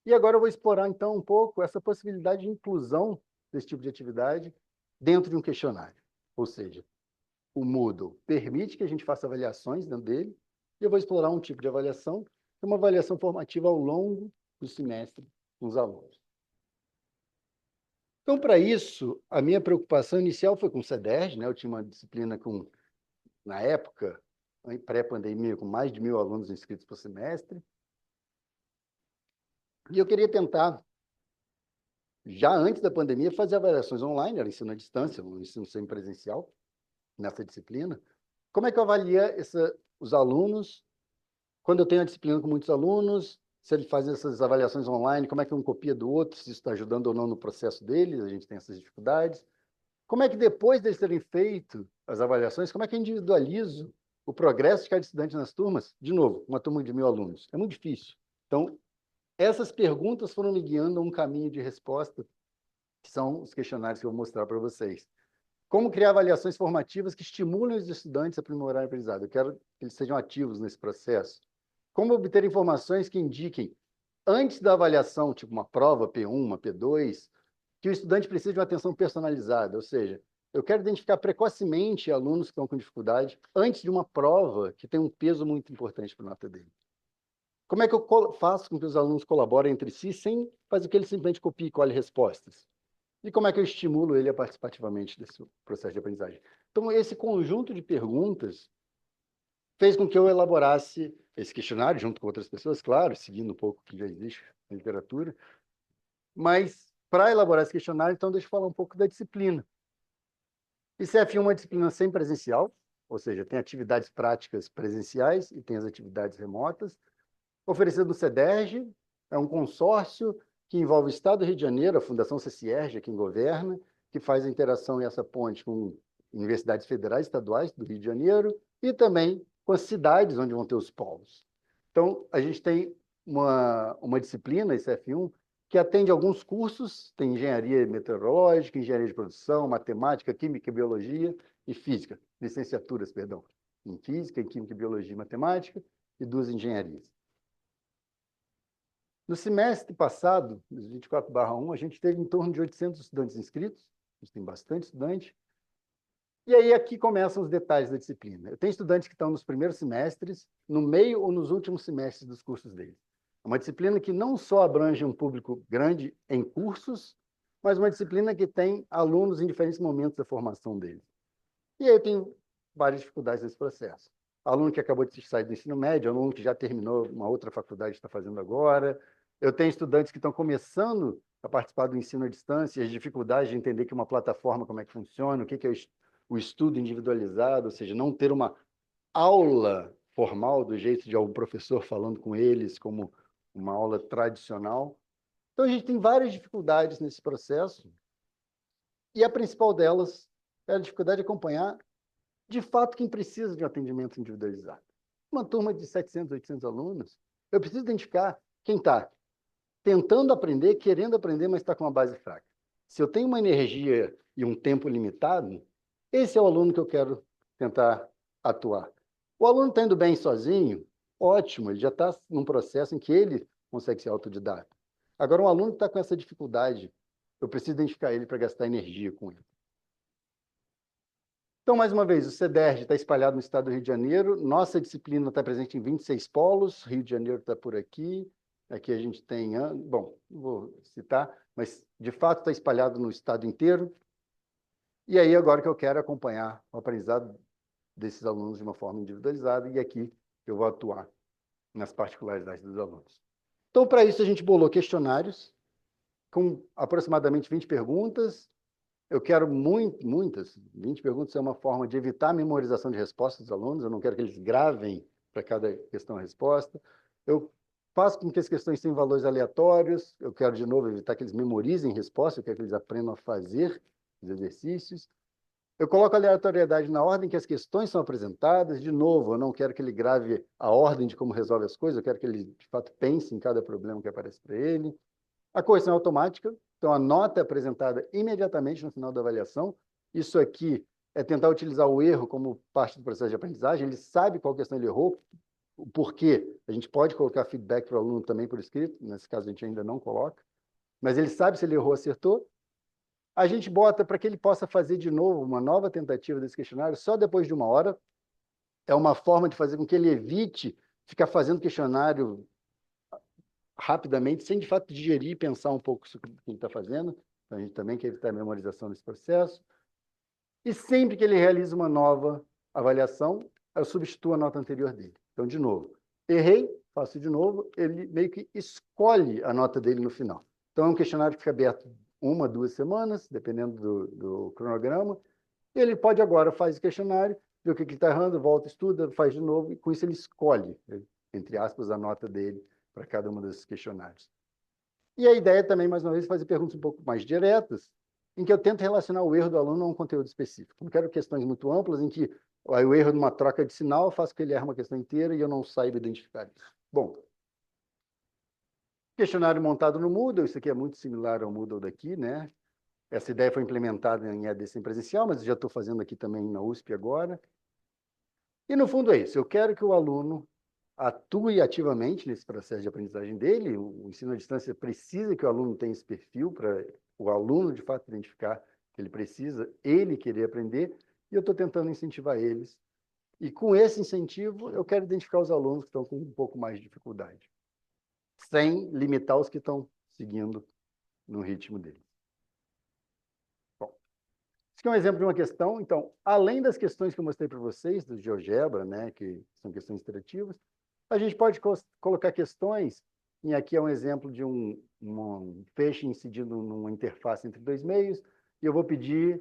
E agora eu vou explorar, então, um pouco essa possibilidade de inclusão desse tipo de atividade dentro de um questionário. Ou seja, o Moodle permite que a gente faça avaliações dentro dele, e eu vou explorar um tipo de avaliação, que é uma avaliação formativa ao longo do semestre com os alunos. Então, para isso, a minha preocupação inicial foi com o CEDERJ, né? Eu tinha uma disciplina na época, em pré-pandemia, com mais de 1.000 alunos inscritos por semestre. E eu queria tentar, já antes da pandemia, fazer avaliações online, era ensino à distância, um ensino semipresencial, nessa disciplina. Como é que eu avalia os alunos, quando eu tenho a disciplina com muitos alunos, se eles fazem essas avaliações online, como é que um copia do outro, se isso está ajudando ou não no processo deles, a gente tem essas dificuldades. Como é que depois deles terem feito as avaliações, como é que eu individualizo o progresso de cada estudante nas turmas? De novo, uma turma de 1.000 alunos. É muito difícil. Então, essas perguntas foram me guiando a um caminho de resposta, que são os questionários que eu vou mostrar para vocês. Como criar avaliações formativas que estimulem os estudantes a aprimorar a aprendizado? Eu quero que eles sejam ativos nesse processo. Como obter informações que indiquem, antes da avaliação, tipo uma prova P1, uma P2, que o estudante precisa de uma atenção personalizada, ou seja, eu quero identificar precocemente alunos que estão com dificuldade antes de uma prova que tem um peso muito importante para a nota dele. Como é que eu faço com que os alunos colaborem entre si sem fazer que ele simplesmente copie e colhe respostas? E como é que eu estimulo ele a participativamente desse processo de aprendizagem? Então, esse conjunto de perguntas fez com que eu elaborasse esse questionário, junto com outras pessoas, claro, seguindo um pouco o que já existe na literatura. Mas, para elaborar esse questionário, então, deixa eu falar um pouco da disciplina. ICF é uma disciplina semipresencial, ou seja, tem atividades práticas presenciais e tem as atividades remotas, oferecido no CEDERJ, é um consórcio que envolve o Estado do Rio de Janeiro, a Fundação CCERJ, quem governa, que faz a interação e essa ponte com universidades federais, estaduais do Rio de Janeiro e também com as cidades onde vão ter os polos. Então, a gente tem uma disciplina, esse F1, que atende alguns cursos, tem engenharia meteorológica, engenharia de produção, matemática, química, biologia e física, licenciaturas, perdão, em física, em química, biologia e matemática, e 2 engenharias. No semestre passado, nos 24/1, a gente teve em torno de 800 estudantes inscritos, a gente tem bastante estudante, e aí aqui começam os detalhes da disciplina. Eu tenho estudantes que estão nos primeiros semestres, no meio ou nos últimos semestres dos cursos deles. É uma disciplina que não só abrange um público grande em cursos, mas uma disciplina que tem alunos em diferentes momentos da formação deles. E aí eu tenho várias dificuldades nesse processo. Aluno que acabou de sair do ensino médio, aluno que já terminou uma outra faculdade e está fazendo agora. Eu tenho estudantes que estão começando a participar do ensino à distância, as dificuldades de entender que uma plataforma, como é que funciona, o que é o estudo individualizado, ou seja, não ter uma aula formal do jeito de algum professor falando com eles, como uma aula tradicional. Então, a gente tem várias dificuldades nesse processo, e a principal delas é a dificuldade de acompanhar, de fato, quem precisa de um atendimento individualizado. Uma turma de 700, 800 alunos, eu preciso identificar quem está tentando aprender, querendo aprender, mas está com uma base fraca. Se eu tenho uma energia e um tempo limitado, esse é o aluno que eu quero tentar atuar. O aluno está indo bem sozinho, ótimo, ele já está num processo em que ele consegue ser autodidata. Agora, um aluno que está com essa dificuldade, eu preciso identificar ele para gastar energia com ele. Então, mais uma vez, o CEDERJ está espalhado no estado do Rio de Janeiro, nossa disciplina está presente em 26 polos, Rio de Janeiro está por aqui, aqui a gente tem, bom, não vou citar, mas de fato está espalhado no estado inteiro. E aí, agora que eu quero acompanhar o aprendizado desses alunos de uma forma individualizada, e aqui eu vou atuar nas particularidades dos alunos. Então, para isso, a gente bolou questionários com aproximadamente 20 perguntas. Eu quero muitas, 20 perguntas é uma forma de evitar a memorização de respostas dos alunos, eu não quero que eles gravem para cada questão a resposta. Eu faço com que as questões tenham valores aleatórios, eu quero, de novo, evitar que eles memorizem respostas, eu quero que eles aprendam a fazer os exercícios. Eu coloco a aleatoriedade na ordem que as questões são apresentadas. De novo, eu não quero que ele grave a ordem de como resolve as coisas, eu quero que ele, de fato, pense em cada problema que aparece para ele. A correção é automática, então a nota é apresentada imediatamente no final da avaliação. Isso aqui é tentar utilizar o erro como parte do processo de aprendizagem. Ele sabe qual questão ele errou, o porquê. A gente pode colocar feedback para o aluno também por escrito, nesse caso a gente ainda não coloca, mas ele sabe se ele errou ou acertou. A gente bota para que ele possa fazer de novo uma nova tentativa desse questionário só depois de 1 hora. É uma forma de fazer com que ele evite ficar fazendo questionário rapidamente, sem de fato digerir e pensar um pouco sobre o que ele está fazendo. Então, a gente também quer evitar a memorização desse processo. E sempre que ele realiza uma nova avaliação, eu substituo a nota anterior dele. Então, de novo, errei, faço de novo, ele meio que escolhe a nota dele no final. Então, é um questionário que fica aberto 1, 2 semanas, dependendo do cronograma. Ele pode agora fazer o questionário, ver o que ele está errando, volta, estuda, faz de novo, e com isso ele escolhe, entre aspas, a nota dele para cada um desses questionários. E a ideia também, mais uma vez, é fazer perguntas um pouco mais diretas, em que eu tento relacionar o erro do aluno a um conteúdo específico. Não quero questões muito amplas, em que o erro numa troca de sinal faz com que ele erre uma questão inteira e eu não saiba identificar isso. Bom, questionário montado no Moodle, isso aqui é muito similar ao Moodle daqui, né? Essa ideia foi implementada em EAD sem presencial, mas já estou fazendo aqui também na USP agora. E, no fundo, é isso. Eu quero que o aluno atue ativamente nesse processo de aprendizagem dele. O ensino à distância precisa que o aluno tenha esse perfil para o aluno, de fato, identificar que ele precisa, ele querer aprender, e eu estou tentando incentivar eles. E, com esse incentivo, eu quero identificar os alunos que estão com um pouco mais de dificuldade, sem limitar os que estão seguindo no ritmo deles. Esse aqui é um exemplo de uma questão. Então, além das questões que eu mostrei para vocês, do GeoGebra, né, que são questões interativas, a gente pode colocar questões, e aqui é um exemplo de um feixe incidindo numa interface entre 2 meios, e eu vou pedir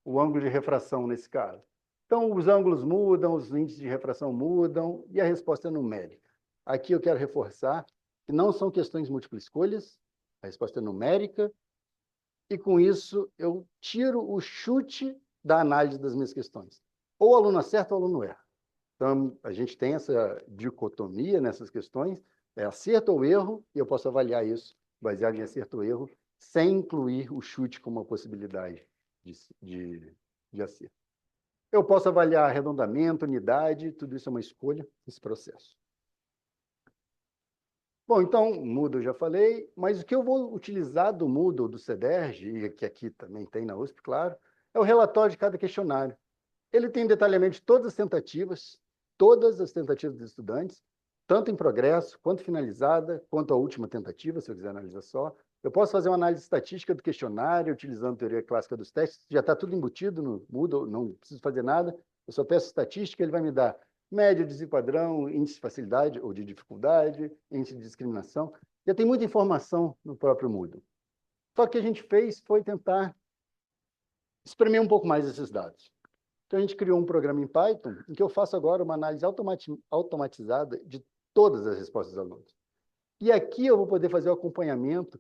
o ângulo de refração nesse caso. Então, os ângulos mudam, os índices de refração mudam, e a resposta é numérica. Aqui eu quero reforçar que não são questões múltiplas escolhas, a resposta é numérica, e com isso eu tiro o chute da análise das minhas questões. Ou o aluno acerta ou o aluno erra. Então, a gente tem essa dicotomia nessas questões, é acerto ou erro, e eu posso avaliar isso baseado em acerto ou erro, sem incluir o chute como uma possibilidade de acerto. Eu posso avaliar arredondamento, unidade, tudo isso é uma escolha nesse processo. Bom, então, Moodle eu já falei, mas o que eu vou utilizar do Moodle, do CEDERJ, e que aqui também tem na USP, claro, é o relatório de cada questionário. Ele tem detalhamento de todas as tentativas dos estudantes, tanto em progresso, quanto finalizada, quanto a última tentativa, se eu quiser analisar só. Eu posso fazer uma análise estatística do questionário, utilizando a teoria clássica dos testes, já está tudo embutido no Moodle, não preciso fazer nada, eu só peço estatística, ele vai me dar média, desvio padrão, índice de facilidade ou de dificuldade, índice de discriminação. Já tem muita informação no próprio Moodle. Só que o que a gente fez foi tentar espremer um pouco mais esses dados. Então, a gente criou um programa em Python, em que eu faço agora uma análise automatizada de todas as respostas dos alunos. E aqui eu vou poder fazer o acompanhamento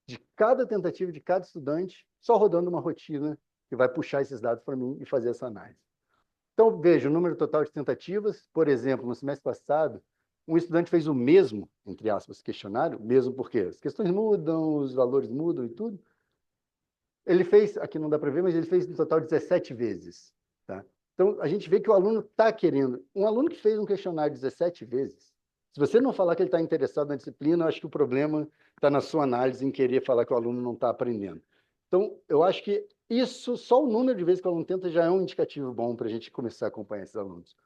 de cada tentativa de cada estudante, só rodando uma rotina que vai puxar esses dados para mim e fazer essa análise. Então, veja, o número total de tentativas, por exemplo, no semestre passado, um estudante fez o mesmo, entre aspas, questionário, mesmo porque as questões mudam, os valores mudam e tudo. Ele fez, aqui não dá para ver, mas ele fez no total 17 vezes. Tá? Então, a gente vê que o aluno está querendo. Um aluno que fez um questionário 17 vezes, se você não falar que ele está interessado na disciplina, eu acho que o problema está na sua análise em querer falar que o aluno não está aprendendo. Então, eu acho que isso, só o número de vezes que o aluno tenta, já é um indicativo bom para a gente começar a acompanhar esses alunos.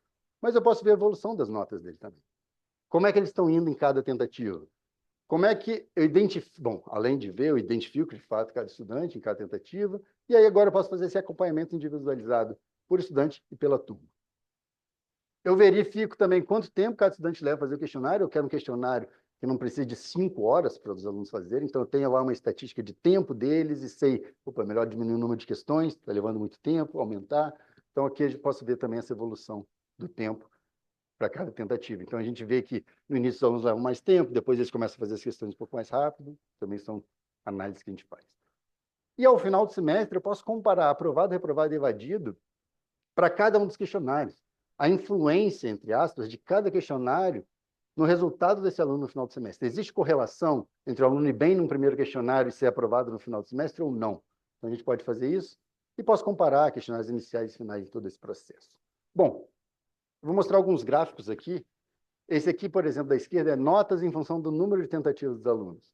Mas eu posso ver a evolução das notas dele também. Como é que eles estão indo em cada tentativa? Como é que eu identifico? Bom, além de ver, eu identifico de fato cada estudante em cada tentativa, e aí agora eu posso fazer esse acompanhamento individualizado por estudante e pela turma. Eu verifico também quanto tempo cada estudante leva a fazer o questionário. Eu quero um questionário que não precise de 5 horas para os alunos fazerem, então eu tenho lá uma estatística de tempo deles e sei, opa, melhor diminuir o número de questões, está levando muito tempo, aumentar. Então aqui eu posso ver também essa evolução do tempo para cada tentativa. Então, a gente vê que no início os alunos levam mais tempo, depois eles começam a fazer as questões um pouco mais rápido, também são análises que a gente faz. E ao final do semestre, eu posso comparar aprovado, reprovado e evadido para cada um dos questionários. A influência, entre aspas, de cada questionário no resultado desse aluno no final do semestre. Existe correlação entre o aluno ir bem no primeiro questionário e ser aprovado no final do semestre ou não? Então, a gente pode fazer isso e posso comparar questionários iniciais e finais de todo esse processo. Bom, vou mostrar alguns gráficos aqui. Esse aqui, por exemplo, da esquerda, é notas em função do número de tentativas dos alunos.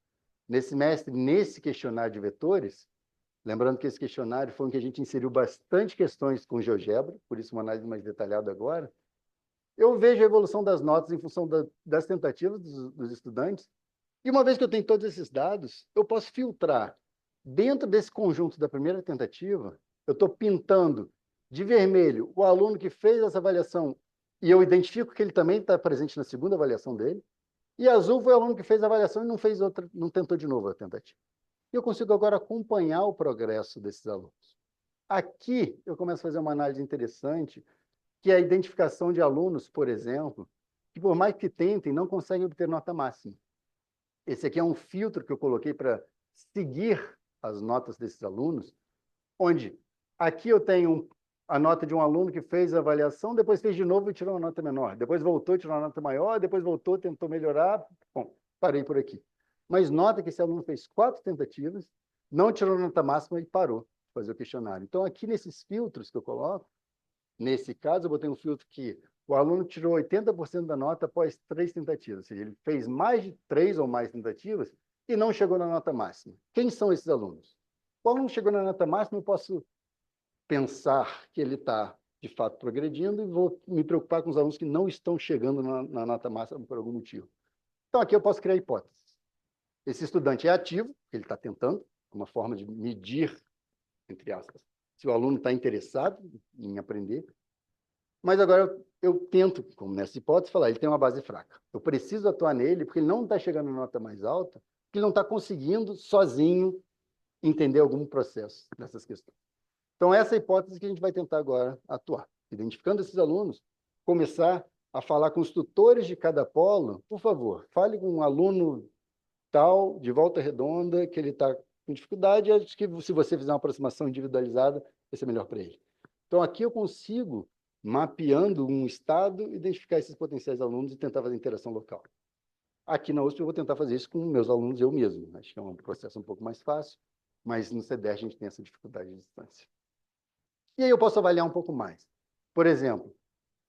Nesse semestre, nesse questionário de vetores, lembrando que esse questionário foi em que a gente inseriu bastante questões com GeoGebra, por isso uma análise mais detalhada agora, eu vejo a evolução das notas em função das tentativas dos estudantes, e uma vez que eu tenho todos esses dados, eu posso filtrar. Dentro desse conjunto da primeira tentativa, eu estou pintando de vermelho o aluno que fez essa avaliação e eu identifico que ele também está presente na segunda avaliação dele. E azul foi o aluno que fez a avaliação e não fez outra, não tentou de novo a tentativa. E eu consigo agora acompanhar o progresso desses alunos. Aqui eu começo a fazer uma análise interessante, que é a identificação de alunos, por exemplo, que por mais que tentem, não conseguem obter nota máxima. Esse aqui é um filtro que eu coloquei para seguir as notas desses alunos, onde aqui eu tenho a nota de um aluno que fez a avaliação, depois fez de novo e tirou uma nota menor. Depois voltou e tirou uma nota maior, depois voltou, tentou melhorar. Bom, parei por aqui. Mas nota que esse aluno fez 4 tentativas, não tirou nota máxima e parou de fazer o questionário. Então, aqui nesses filtros que eu coloco, nesse caso, eu botei um filtro que o aluno tirou 80% da nota após 3 tentativas. Ou seja, ele fez mais de 3 ou mais tentativas e não chegou na nota máxima. Quem são esses alunos? O aluno chegou na nota máxima, eu posso pensar que ele está, de fato, progredindo e vou me preocupar com os alunos que não estão chegando na nota máxima por algum motivo. Então, aqui eu posso criar hipóteses. Esse estudante é ativo, ele está tentando, uma forma de medir, entre aspas, se o aluno está interessado em aprender. Mas agora eu tento, como nessa hipótese, falar, ele tem uma base fraca. Eu preciso atuar nele porque ele não está chegando na nota mais alta, porque ele não está conseguindo, sozinho, entender algum processo dessas questões. Então, essa é a hipótese que a gente vai tentar agora atuar. Identificando esses alunos, começar a falar com os tutores de cada polo. Por favor, fale com um aluno tal, de Volta Redonda, que ele está com dificuldade. Acho que se você fizer uma aproximação individualizada, vai ser melhor para ele. Então, aqui eu consigo, mapeando um estado, identificar esses potenciais alunos e tentar fazer interação local. Aqui na USP eu vou tentar fazer isso com meus alunos eu mesmo. Acho que é um processo um pouco mais fácil, mas no CDR a gente tem essa dificuldade de distância. E aí eu posso avaliar um pouco mais. Por exemplo,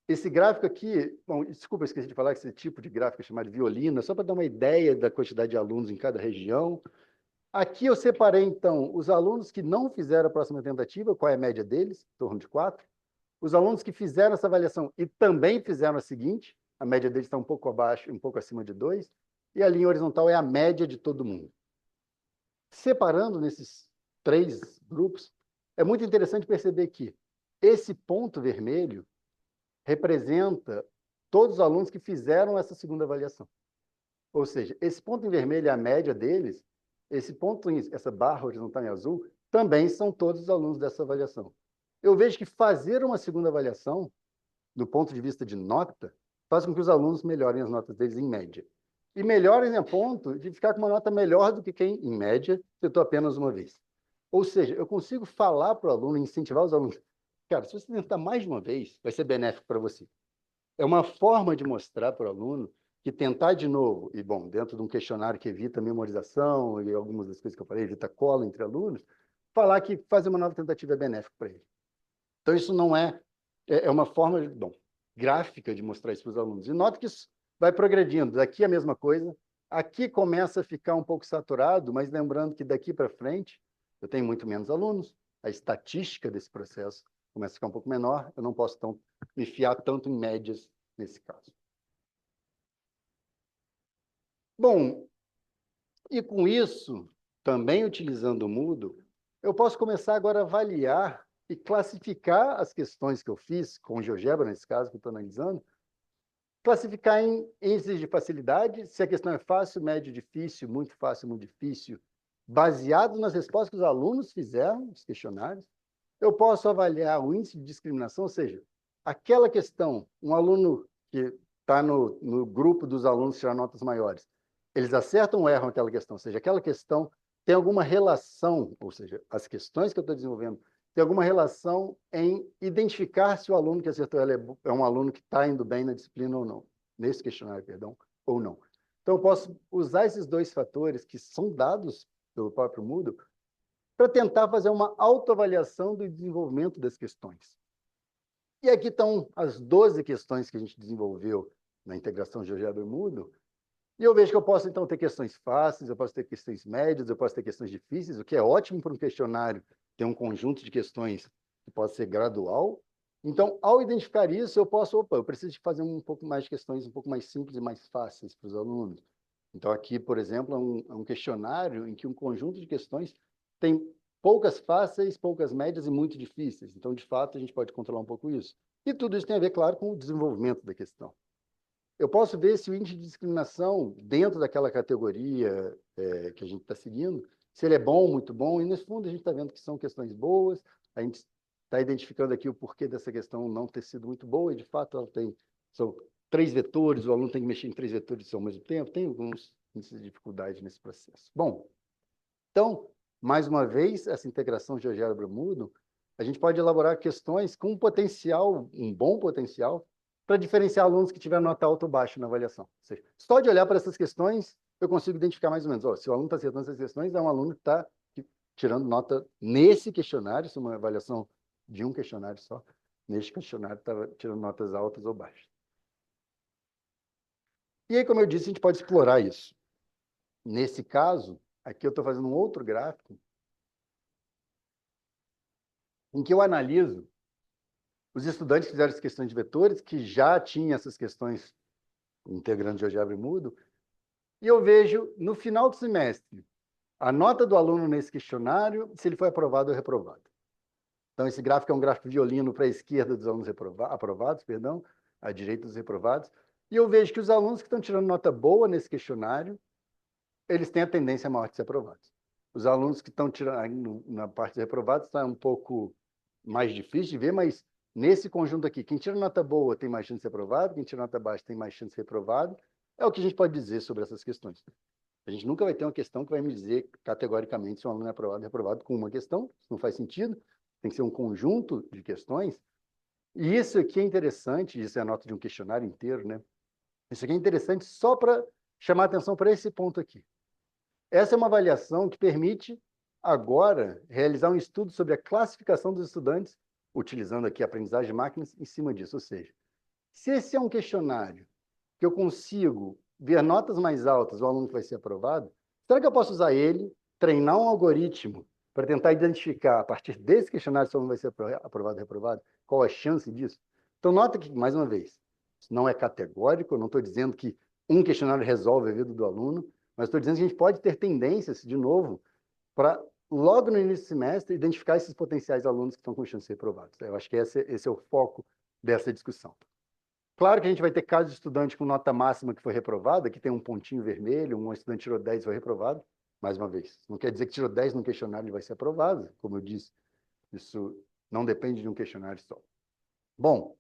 esse gráfico aqui, bom, desculpa, eu esqueci de falar que esse tipo de gráfico é chamado de violino, é só para dar uma ideia da quantidade de alunos em cada região. Aqui eu separei, então, os alunos que não fizeram a próxima tentativa, qual é a média deles, em torno de 4. Os alunos que fizeram essa avaliação e também fizeram a seguinte, a média deles está um pouco abaixo, um pouco acima de 2, e a linha horizontal é a média de todo mundo. Separando nesses 3 grupos, é muito interessante perceber que esse ponto vermelho representa todos os alunos que fizeram essa segunda avaliação. Ou seja, esse ponto em vermelho é a média deles, esse ponto, essa barra horizontal em azul, também são todos os alunos dessa avaliação. Eu vejo que fazer uma segunda avaliação, do ponto de vista de nota, faz com que os alunos melhorem as notas deles em média. E melhorem a ponto de ficar com uma nota melhor do que quem, em média, tentou apenas uma vez. Ou seja, eu consigo falar para o aluno, incentivar os alunos. Cara, se você tentar mais de uma vez, vai ser benéfico para você. É uma forma de mostrar para o aluno que tentar de novo, e bom, dentro de um questionário que evita memorização e algumas das coisas que eu falei, evita cola entre alunos, falar que fazer uma nova tentativa é benéfico para ele. Então, isso não é uma forma, bom, gráfica de mostrar isso para os alunos. E nota que isso vai progredindo. Daqui a mesma coisa. Aqui começa a ficar um pouco saturado, mas lembrando que daqui para frente eu tenho muito menos alunos, a estatística desse processo começa a ficar um pouco menor, eu não posso então me fiar tanto em médias nesse caso. Bom, e com isso, também utilizando o Moodle, eu posso começar agora a avaliar e classificar as questões que eu fiz, com GeoGebra nesse caso que eu estou analisando, classificar em índices de facilidade, se a questão é fácil, médio, difícil, muito difícil, baseado nas respostas que os alunos fizeram, nos questionários. Eu posso avaliar o índice de discriminação, ou seja, aquela questão, um aluno que está no grupo dos alunos que tiram notas maiores, eles acertam ou erram aquela questão, ou seja, aquela questão tem alguma relação, ou seja, as questões que eu estou desenvolvendo tem alguma relação em identificar se o aluno que acertou ela é um aluno que está indo bem na disciplina ou não, nesse questionário, perdão, ou não. Então, eu posso usar esses 2 fatores que são dados pelo próprio Moodle para tentar fazer uma autoavaliação do desenvolvimento das questões. E aqui estão as 12 questões que a gente desenvolveu na integração GeoGebra e Moodle, e eu vejo que eu posso, então, ter questões fáceis, eu posso ter questões médias, eu posso ter questões difíceis, o que é ótimo para um questionário ter um conjunto de questões que pode ser gradual. Então, ao identificar isso, eu posso, eu preciso de fazer um pouco mais de questões um pouco mais simples e mais fáceis para os alunos. Então, aqui, por exemplo, é um questionário em que um conjunto de questões tem poucas fáceis, poucas médias e muito difíceis. Então, de fato, a gente pode controlar um pouco isso. E tudo isso tem a ver, claro, com o desenvolvimento da questão. Eu posso ver se o índice de discriminação, dentro daquela categoria que a gente está seguindo, se ele é bom, muito bom, e nesse fundo a gente está vendo que são questões boas, a gente está identificando aqui o porquê dessa questão não ter sido muito boa, e de fato ela são 3 vetores, o aluno tem que mexer em 3 vetores ao mesmo tempo, tem alguns índices de dificuldade nesse processo. Bom, então, mais uma vez, essa integração GeoGebra-Moodle, a gente pode elaborar questões com potencial, um bom potencial, para diferenciar alunos que tiveram nota alta ou baixa na avaliação. Ou seja, só de olhar para essas questões, eu consigo identificar mais ou menos. Se o aluno está acertando essas questões, é um aluno que está tirando nota nesse questionário, isso é uma avaliação de um questionário só, neste questionário está tirando notas altas ou baixas. E aí, como eu disse, a gente pode explorar isso. Nesse caso, aqui eu estou fazendo um outro gráfico, em que eu analiso os estudantes que fizeram as questões de vetores, que já tinham essas questões integrando GeoGebra e Moodle, e eu vejo, no final do semestre, a nota do aluno nesse questionário, se ele foi aprovado ou reprovado. Então, esse gráfico é um gráfico violino para a esquerda dos alunos aprovados, perdão, à direita dos reprovados, e eu vejo que os alunos que estão tirando nota boa nesse questionário, eles têm a tendência maior de ser aprovados. Os alunos que estão tirando na parte dos reprovados está um pouco mais difícil de ver, mas nesse conjunto aqui, quem tira nota boa tem mais chance de ser aprovado, quem tira nota baixa tem mais chance de ser reprovado. É o que a gente pode dizer sobre essas questões. A gente nunca vai ter uma questão que vai me dizer categoricamente se um aluno é aprovado ou reprovado com uma questão, isso não faz sentido, tem que ser um conjunto de questões. E isso aqui é interessante, isso é a nota de um questionário inteiro, né? Isso aqui é interessante só para chamar atenção para esse ponto aqui. Essa é uma avaliação que permite, agora, realizar um estudo sobre a classificação dos estudantes, utilizando aqui a aprendizagem de máquinas em cima disso. Ou seja, se esse é um questionário que eu consigo ver notas mais altas, o aluno que vai ser aprovado, será que eu posso usar ele, treinar um algoritmo para tentar identificar, a partir desse questionário, se o aluno vai ser aprovado ou reprovado? Qual a chance disso? Então, nota que, mais uma vez, isso não é categórico, eu não estou dizendo que um questionário resolve a vida do aluno, mas estou dizendo que a gente pode ter tendências, de novo, para, logo no início do semestre, identificar esses potenciais alunos que estão com chance de ser reprovados. Eu acho que esse é o foco dessa discussão. Claro que a gente vai ter casos de estudante com nota máxima que foi reprovada, que tem um pontinho vermelho, um estudante tirou 10 e foi reprovado, mais uma vez. Não quer dizer que tirou 10 no questionário ele vai ser aprovado, como eu disse, isso não depende de um questionário só. Bom,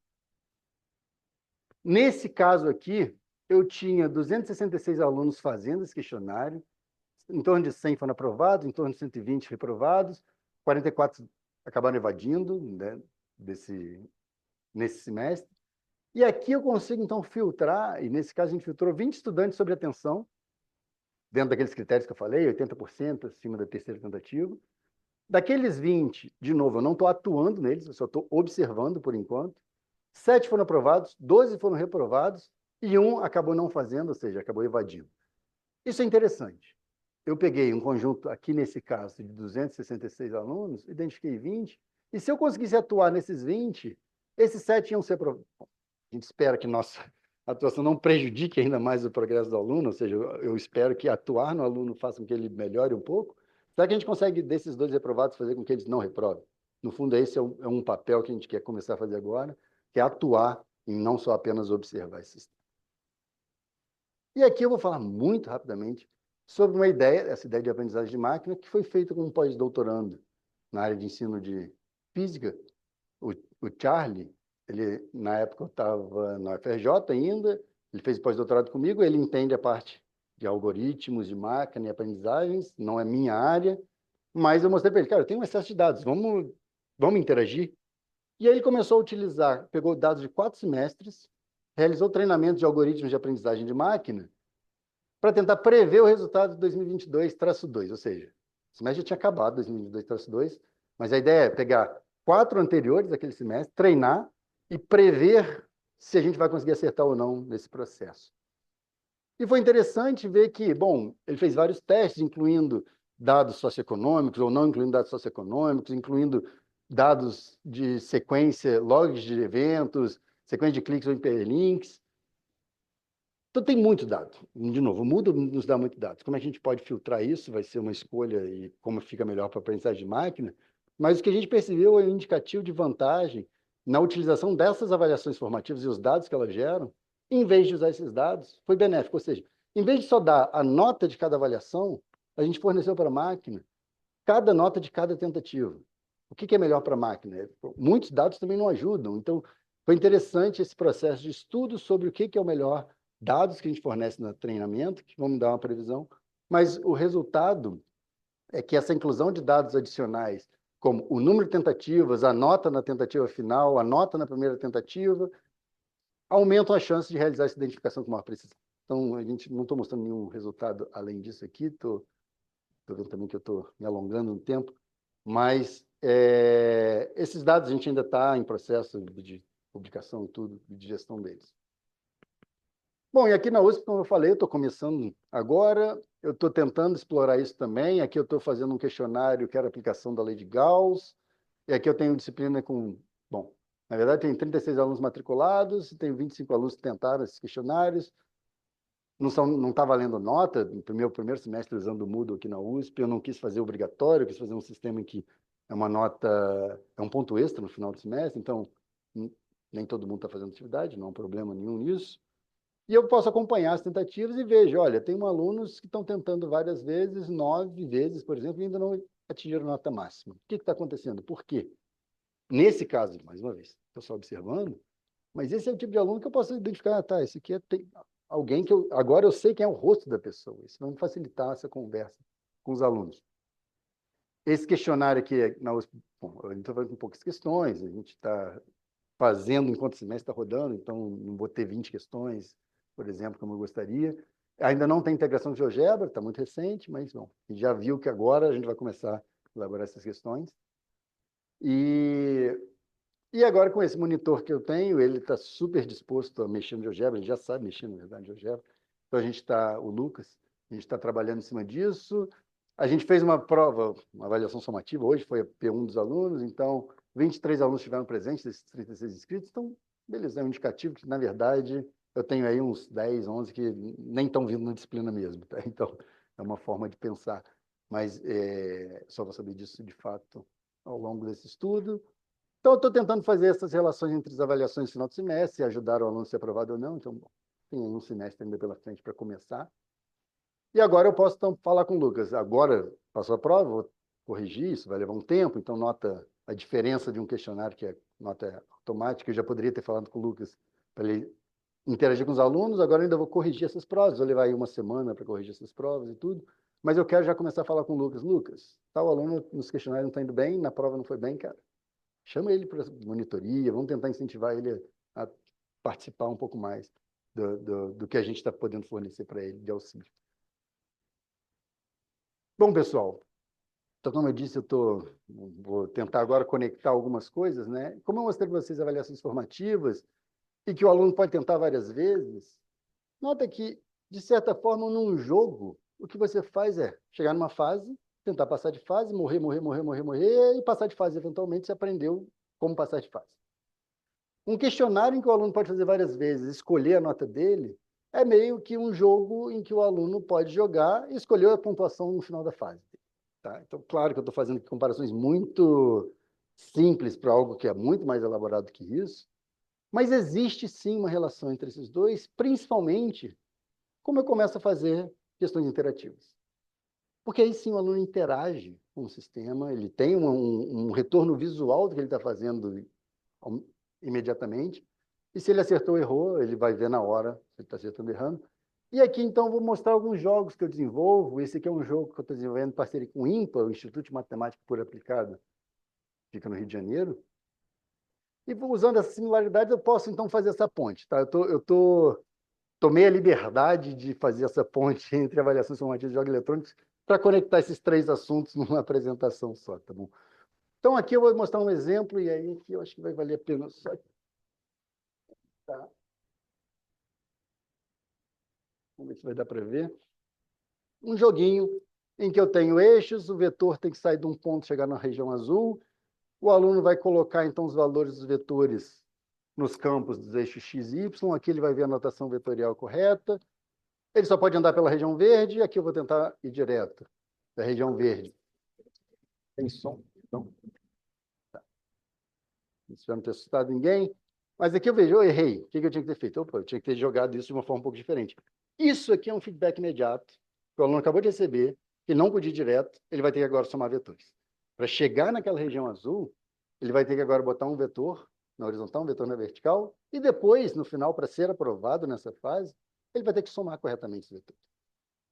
nesse caso aqui, eu tinha 266 alunos fazendo esse questionário, em torno de 100 foram aprovados, em torno de 120 reprovados, 44 acabaram evadindo, né, nesse semestre. E aqui eu consigo, então, filtrar, e nesse caso a gente filtrou 20 estudantes sobre atenção, dentro daqueles critérios que eu falei, 80% acima da terceira tentativa. Daqueles 20, de novo, eu não estou atuando neles, eu só estou observando por enquanto. 7 foram aprovados, 12 foram reprovados, e um acabou não fazendo, ou seja, acabou evadindo. Isso é interessante. Eu peguei um conjunto, aqui nesse caso, de 266 alunos, identifiquei 20, e se eu conseguisse atuar nesses 20, esses 7 iam ser aprovados. A gente espera que nossa atuação não prejudique ainda mais o progresso do aluno, ou seja, eu espero que atuar no aluno faça com que ele melhore um pouco. Será que a gente consegue, desses 2 reprovados, fazer com que eles não reprovem? No fundo, esse é um papel que a gente quer começar a fazer agora, que é atuar e não só apenas observar esse sistema. E aqui eu vou falar muito rapidamente sobre uma ideia, essa ideia de aprendizagem de máquina, que foi feita com um pós-doutorando na área de ensino de física, o Charlie. Ele, na época, eu estava na UFRJ ainda, ele fez pós-doutorado comigo, ele entende a parte de algoritmos, de máquina e aprendizagens, não é minha área, mas eu mostrei para ele, cara, eu tenho um excesso de dados, vamos interagir? E aí ele começou a utilizar, pegou dados de 4 semestres, realizou treinamento de algoritmos de aprendizagem de máquina, para tentar prever o resultado de 2022-2, ou seja, o semestre já tinha acabado, 2022-2, mas a ideia é pegar 4 anteriores daquele semestre, treinar e prever se a gente vai conseguir acertar ou não nesse processo. E foi interessante ver que, bom, ele fez vários testes, incluindo dados socioeconômicos ou não incluindo dados socioeconômicos, incluindo dados de sequência, logs de eventos, sequência de cliques ou hiperlinks. Então, tem muito dado. De novo, o Moodle nos dá muito dados. Como é que a gente pode filtrar isso? Vai ser uma escolha e como fica melhor para a aprendizagem de máquina. Mas o que a gente percebeu é um indicativo de vantagem na utilização dessas avaliações formativas e os dados que elas geram, em vez de usar esses dados, foi benéfico. Ou seja, em vez de só dar a nota de cada avaliação, a gente forneceu para a máquina cada nota de cada tentativa. O que é melhor para a máquina? Muitos dados também não ajudam. Então, foi interessante esse processo de estudo sobre o que é o melhor, dados que a gente fornece no treinamento, que vamos dar uma previsão, mas o resultado é que essa inclusão de dados adicionais, como o número de tentativas, a nota na tentativa final, a nota na primeira tentativa, aumentam a chance de realizar essa identificação com maior precisão. Então, a gente não estou mostrando nenhum resultado além disso aqui, estou vendo também que eu estou me alongando no tempo, mas esses dados a gente ainda está em processo de publicação e tudo, de gestão deles. Bom, e aqui na USP, como eu falei, eu estou começando agora, eu estou tentando explorar isso também. Aqui eu estou fazendo um questionário que era aplicação da lei de Gauss, e aqui eu tenho disciplina com... Bom, na verdade, tem 36 alunos matriculados, tenho 25 alunos que tentaram esses questionários. Não está valendo nota, no meu primeiro semestre usando o Moodle aqui na USP, eu não quis fazer obrigatório, eu quis fazer um sistema em que é uma nota, é um ponto extra no final do semestre, então nem todo mundo está fazendo atividade, não há problema nenhum nisso. E eu posso acompanhar as tentativas e vejo, olha, tem alunos que estão tentando várias vezes, 9 vezes, por exemplo, e ainda não atingiram nota máxima. O que está acontecendo? Por quê? Nesse caso, mais uma vez, estou só observando, mas esse é o tipo de aluno que eu posso identificar, tá, esse aqui tem alguém que agora eu sei quem é o rosto da pessoa. Isso vai me facilitar essa conversa com os alunos. Esse questionário aqui na USP bom, eu estou fazendo com poucas questões, a gente está fazendo enquanto o semestre está rodando, então não vou ter 20 questões, por exemplo, como eu gostaria. Ainda não tem integração de GeoGebra, está muito recente, mas bom, a gente já viu que agora a gente vai começar a elaborar essas questões. E agora, com esse monitor que eu tenho, ele está super disposto a mexer no GeoGebra, ele já sabe mexer, na verdade, no GeoGebra. Então, a gente está, o Lucas, a gente está trabalhando em cima disso. A gente fez uma prova, uma avaliação somativa, hoje foi a P1 dos alunos, então 23 alunos estiveram presentes, desses 36 inscritos, então, beleza, é um indicativo que, na verdade, eu tenho aí uns 10, 11 que nem estão vindo na disciplina mesmo, tá? Então, é uma forma de pensar, mas só vou saber disso, de fato, ao longo desse estudo. Então, eu estou tentando fazer essas relações entre as avaliações no final do semestre, ajudar o aluno a ser aprovado ou não, então, bom, tem um semestre ainda pela frente para começar. E agora eu posso então, falar com o Lucas. Agora passou a prova, vou corrigir, isso vai levar um tempo, então nota a diferença de um questionário que é nota automática. Eu já poderia ter falado com o Lucas para ele interagir com os alunos, agora eu ainda vou corrigir essas provas, vou levar aí uma semana para corrigir essas provas e tudo, mas eu quero já começar a falar com o Lucas. Lucas, tal aluno nos questionários não está indo bem, na prova não foi bem, cara. Chama ele para monitoria, vamos tentar incentivar ele a participar um pouco mais do que a gente está podendo fornecer para ele de auxílio. Bom, pessoal, então, como eu disse, vou tentar agora conectar algumas coisas, né? Como eu mostrei para vocês avaliações formativas e que o aluno pode tentar várias vezes, nota que, de certa forma, num jogo, o que você faz é chegar numa fase, tentar passar de fase, morrer, morrer, morrer, morrer, morrer, e passar de fase. Eventualmente, você aprendeu como passar de fase. Um questionário em que o aluno pode fazer várias vezes, escolher a nota dele, é meio que um jogo em que o aluno pode jogar e escolher a pontuação no final da fase. Tá? Então, claro que eu estou fazendo comparações muito simples para algo que é muito mais elaborado que isso, mas existe sim uma relação entre esses dois, principalmente como eu começo a fazer questões interativas. Porque aí sim o aluno interage com o sistema, ele tem um retorno visual do que ele está fazendo imediatamente, e se ele acertou ou errou, ele vai ver na hora se ele está acertando ou errando. E aqui, então, eu vou mostrar alguns jogos que eu desenvolvo. Esse aqui é um jogo que eu estou desenvolvendo em parceria com o IMPA, o Instituto de Matemática Pura Aplicada, fica no Rio de Janeiro. E usando essa similaridade, eu posso, então, fazer essa ponte. Tá? Tomei a liberdade de fazer essa ponte entre avaliações formativas e jogos eletrônicos para conectar esses três assuntos numa apresentação só, tá bom? Então, aqui eu vou mostrar um exemplo, e aí aqui eu acho que vai valer a pena só. Tá? Vamos ver se vai dar para ver. Um joguinho em que eu tenho eixos, o vetor tem que sair de um ponto e chegar na região azul. O aluno vai colocar, então, os valores dos vetores nos campos dos eixos x e y. Aqui ele vai ver a notação vetorial correta. Ele só pode andar pela região verde. Aqui eu vou tentar ir direto da região verde. Tem som? Não. Tá. Espero não ter assustado ninguém. Mas aqui eu vejo, eu errei. O que eu tinha que ter feito? Opa, eu tinha que ter jogado isso de uma forma um pouco diferente. Isso aqui é um feedback imediato que o aluno acabou de receber, que ele não podia ir direto, ele vai ter que agora somar vetores. Para chegar naquela região azul, ele vai ter que agora botar um vetor na horizontal, um vetor na vertical, e depois, no final, para ser aprovado nessa fase, ele vai ter que somar corretamente os vetores.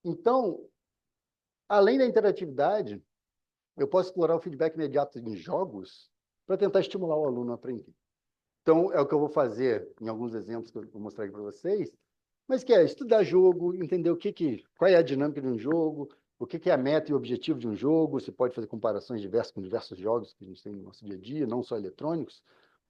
Então, além da interatividade, eu posso explorar o feedback imediato em jogos para tentar estimular o aluno a aprender. Então, é o que eu vou fazer em alguns exemplos que eu vou mostrar aqui para vocês, mas que é estudar jogo, entender qual é a dinâmica de um jogo, o que é a meta e o objetivo de um jogo, você pode fazer comparações diversas com diversos jogos que a gente tem no nosso dia a dia, não só eletrônicos,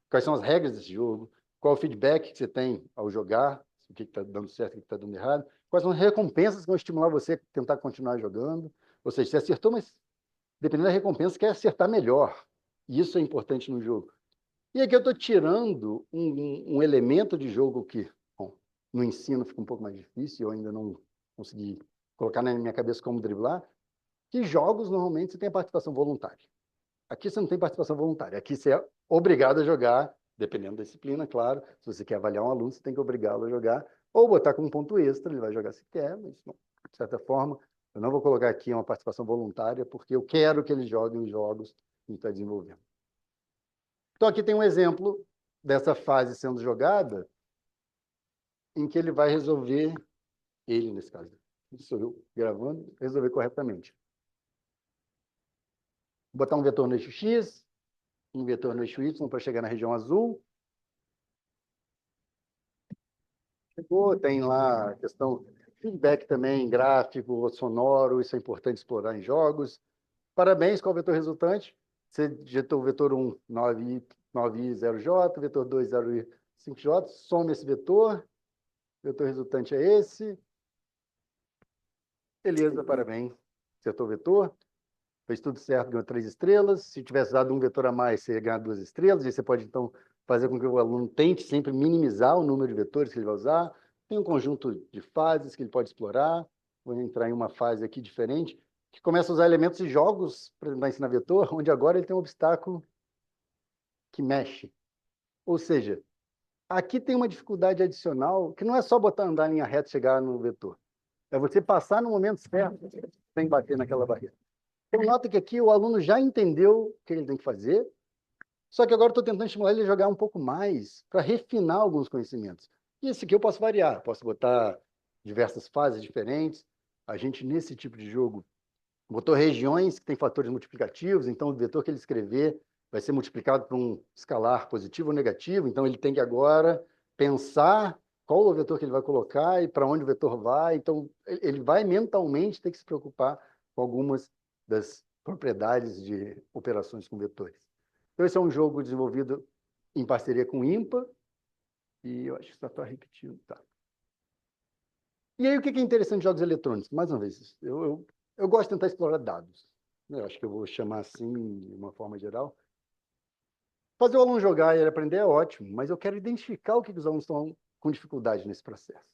quais são as regras desse jogo, qual é o feedback que você tem ao jogar, o que está dando certo, o que está dando errado, quais são as recompensas que vão estimular você a tentar continuar jogando, ou seja, você acertou, mas dependendo da recompensa, quer acertar melhor, e isso é importante no jogo. E aqui eu estou tirando um elemento de jogo que, bom, no ensino fica um pouco mais difícil, eu ainda não consegui colocar na minha cabeça como driblar, que jogos normalmente você tem a participação voluntária. Aqui você não tem participação voluntária, aqui você é obrigado a jogar, dependendo da disciplina, claro. Se você quer avaliar um aluno, você tem que obrigá-lo a jogar, ou botar como ponto extra, ele vai jogar se quer, mas, bom, de certa forma, eu não vou colocar aqui uma participação voluntária, porque eu quero que eles joguem os jogos que a gente está desenvolvendo. Então, aqui tem um exemplo dessa fase sendo jogada, em que ele vai resolver, ele nesse caso, sou eu gravando, resolver corretamente. Vou botar um vetor no eixo X, um vetor no eixo Y para chegar na região azul. Chegou, tem lá a questão feedback também, gráfico, sonoro, isso é importante explorar em jogos. Parabéns, qual é o vetor resultante? Você digitou o vetor 1, 9i0j, vetor 2, 0i5j, some esse vetor, o vetor resultante é esse. Beleza, parabéns. Acertou o vetor, fez tudo certo, ganhou 3 estrelas. Se tivesse dado um vetor a mais, você ia ganhar 2 estrelas. E você pode, então, fazer com que o aluno tente sempre minimizar o número de vetores que ele vai usar. Tem um conjunto de fases que ele pode explorar. Vou entrar em uma fase aqui diferente, que começa a usar elementos de jogos para tentar ensinar vetor, onde agora ele tem um obstáculo que mexe. Ou seja, aqui tem uma dificuldade adicional, que não é só botar andar em linha reta e chegar no vetor. É você passar no momento certo sem bater naquela barreira. Então, nota que aqui o aluno já entendeu o que ele tem que fazer, só que agora estou tentando estimular ele a jogar um pouco mais para refinar alguns conhecimentos. E esse aqui eu posso variar, posso botar diversas fases diferentes. A gente, nesse tipo de jogo, botou regiões que têm fatores multiplicativos, então o vetor que ele escrever vai ser multiplicado por um escalar positivo ou negativo, então ele tem que agora pensar qual o vetor que ele vai colocar e para onde o vetor vai. Então, ele vai mentalmente ter que se preocupar com algumas das propriedades de operações com vetores. Então, esse é um jogo desenvolvido em parceria com o IMPA, e eu acho que só está repetindo. Tá. E aí, o que é interessante em jogos eletrônicos? Mais uma vez, eu gosto de tentar explorar dados. Eu acho que eu vou chamar assim, de uma forma geral. Fazer o aluno jogar e ele aprender é ótimo, mas eu quero identificar o que os alunos estão com dificuldade nesse processo.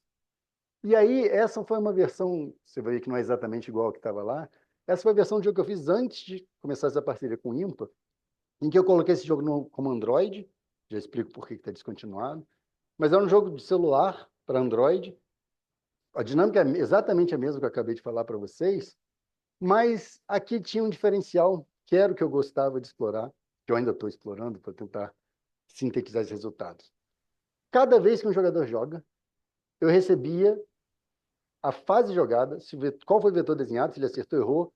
E aí, essa foi uma versão, você vai ver que não é exatamente igual ao que estava lá, essa foi a versão do jogo que eu fiz antes de começar essa parceria com o IMPA, em que eu coloquei esse jogo como Android, já explico por que está descontinuado, mas é um jogo de celular para Android. A dinâmica é exatamente a mesma que eu acabei de falar para vocês, mas aqui tinha um diferencial, que era o que eu gostava de explorar, que eu ainda estou explorando para tentar sintetizar esses resultados. Cada vez que um jogador joga, eu recebia a fase jogada, qual foi o vetor desenhado, se ele acertou ou errou,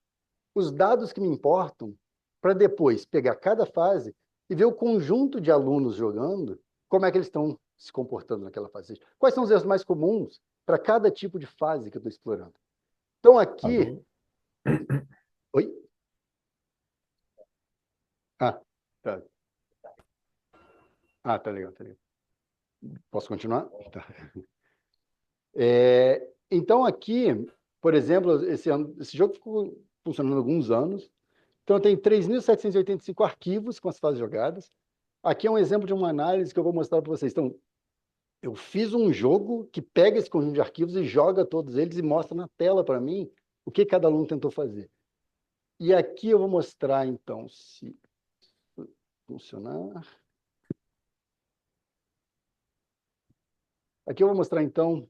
os dados que me importam, para depois pegar cada fase e ver o conjunto de alunos jogando, como é que eles estão se comportando naquela fase. Quais são os erros mais comuns para cada tipo de fase que eu estou explorando. Então, aqui... Oi? Ah, tá. Ah, tá legal, tá legal. Posso continuar? Tá. Então, aqui, por exemplo, esse jogo ficou funcionando há alguns anos. Então, eu tenho 3.785 arquivos com as fases jogadas. Aqui é um exemplo de uma análise que eu vou mostrar para vocês. Então, eu fiz um jogo que pega esse conjunto de arquivos e joga todos eles e mostra na tela para mim o que cada aluno tentou fazer. E aqui eu vou mostrar, então, se funcionar. Aqui eu vou mostrar, então,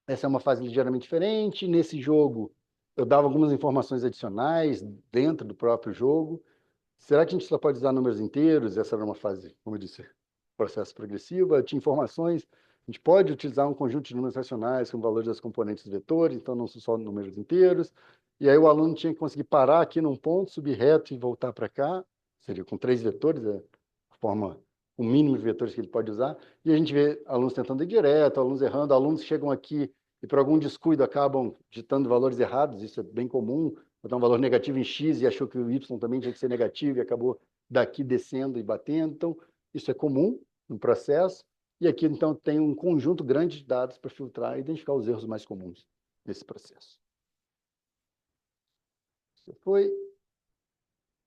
essa é uma fase ligeiramente diferente. Nesse jogo, eu dava algumas informações adicionais dentro do próprio jogo. Será que a gente só pode usar números inteiros? Essa era uma fase, como eu disse, processo progressivo. Eu tinha informações. A gente pode utilizar um conjunto de números racionais com valores das componentes dos vetores, então não são só números inteiros. E aí o aluno tinha que conseguir parar aqui num ponto, subir reto e voltar para cá. Seria com 3 vetores, a forma, o mínimo de vetores que ele pode usar. E a gente vê alunos tentando ir direto, alunos errando, alunos chegam aqui e por algum descuido acabam digitando valores errados, isso é bem comum, botar um valor negativo em X e achou que o Y também tinha que ser negativo e acabou daqui descendo e batendo. Então, isso é comum no processo. E aqui, então, tem um conjunto grande de dados para filtrar e identificar os erros mais comuns nesse processo. Isso foi.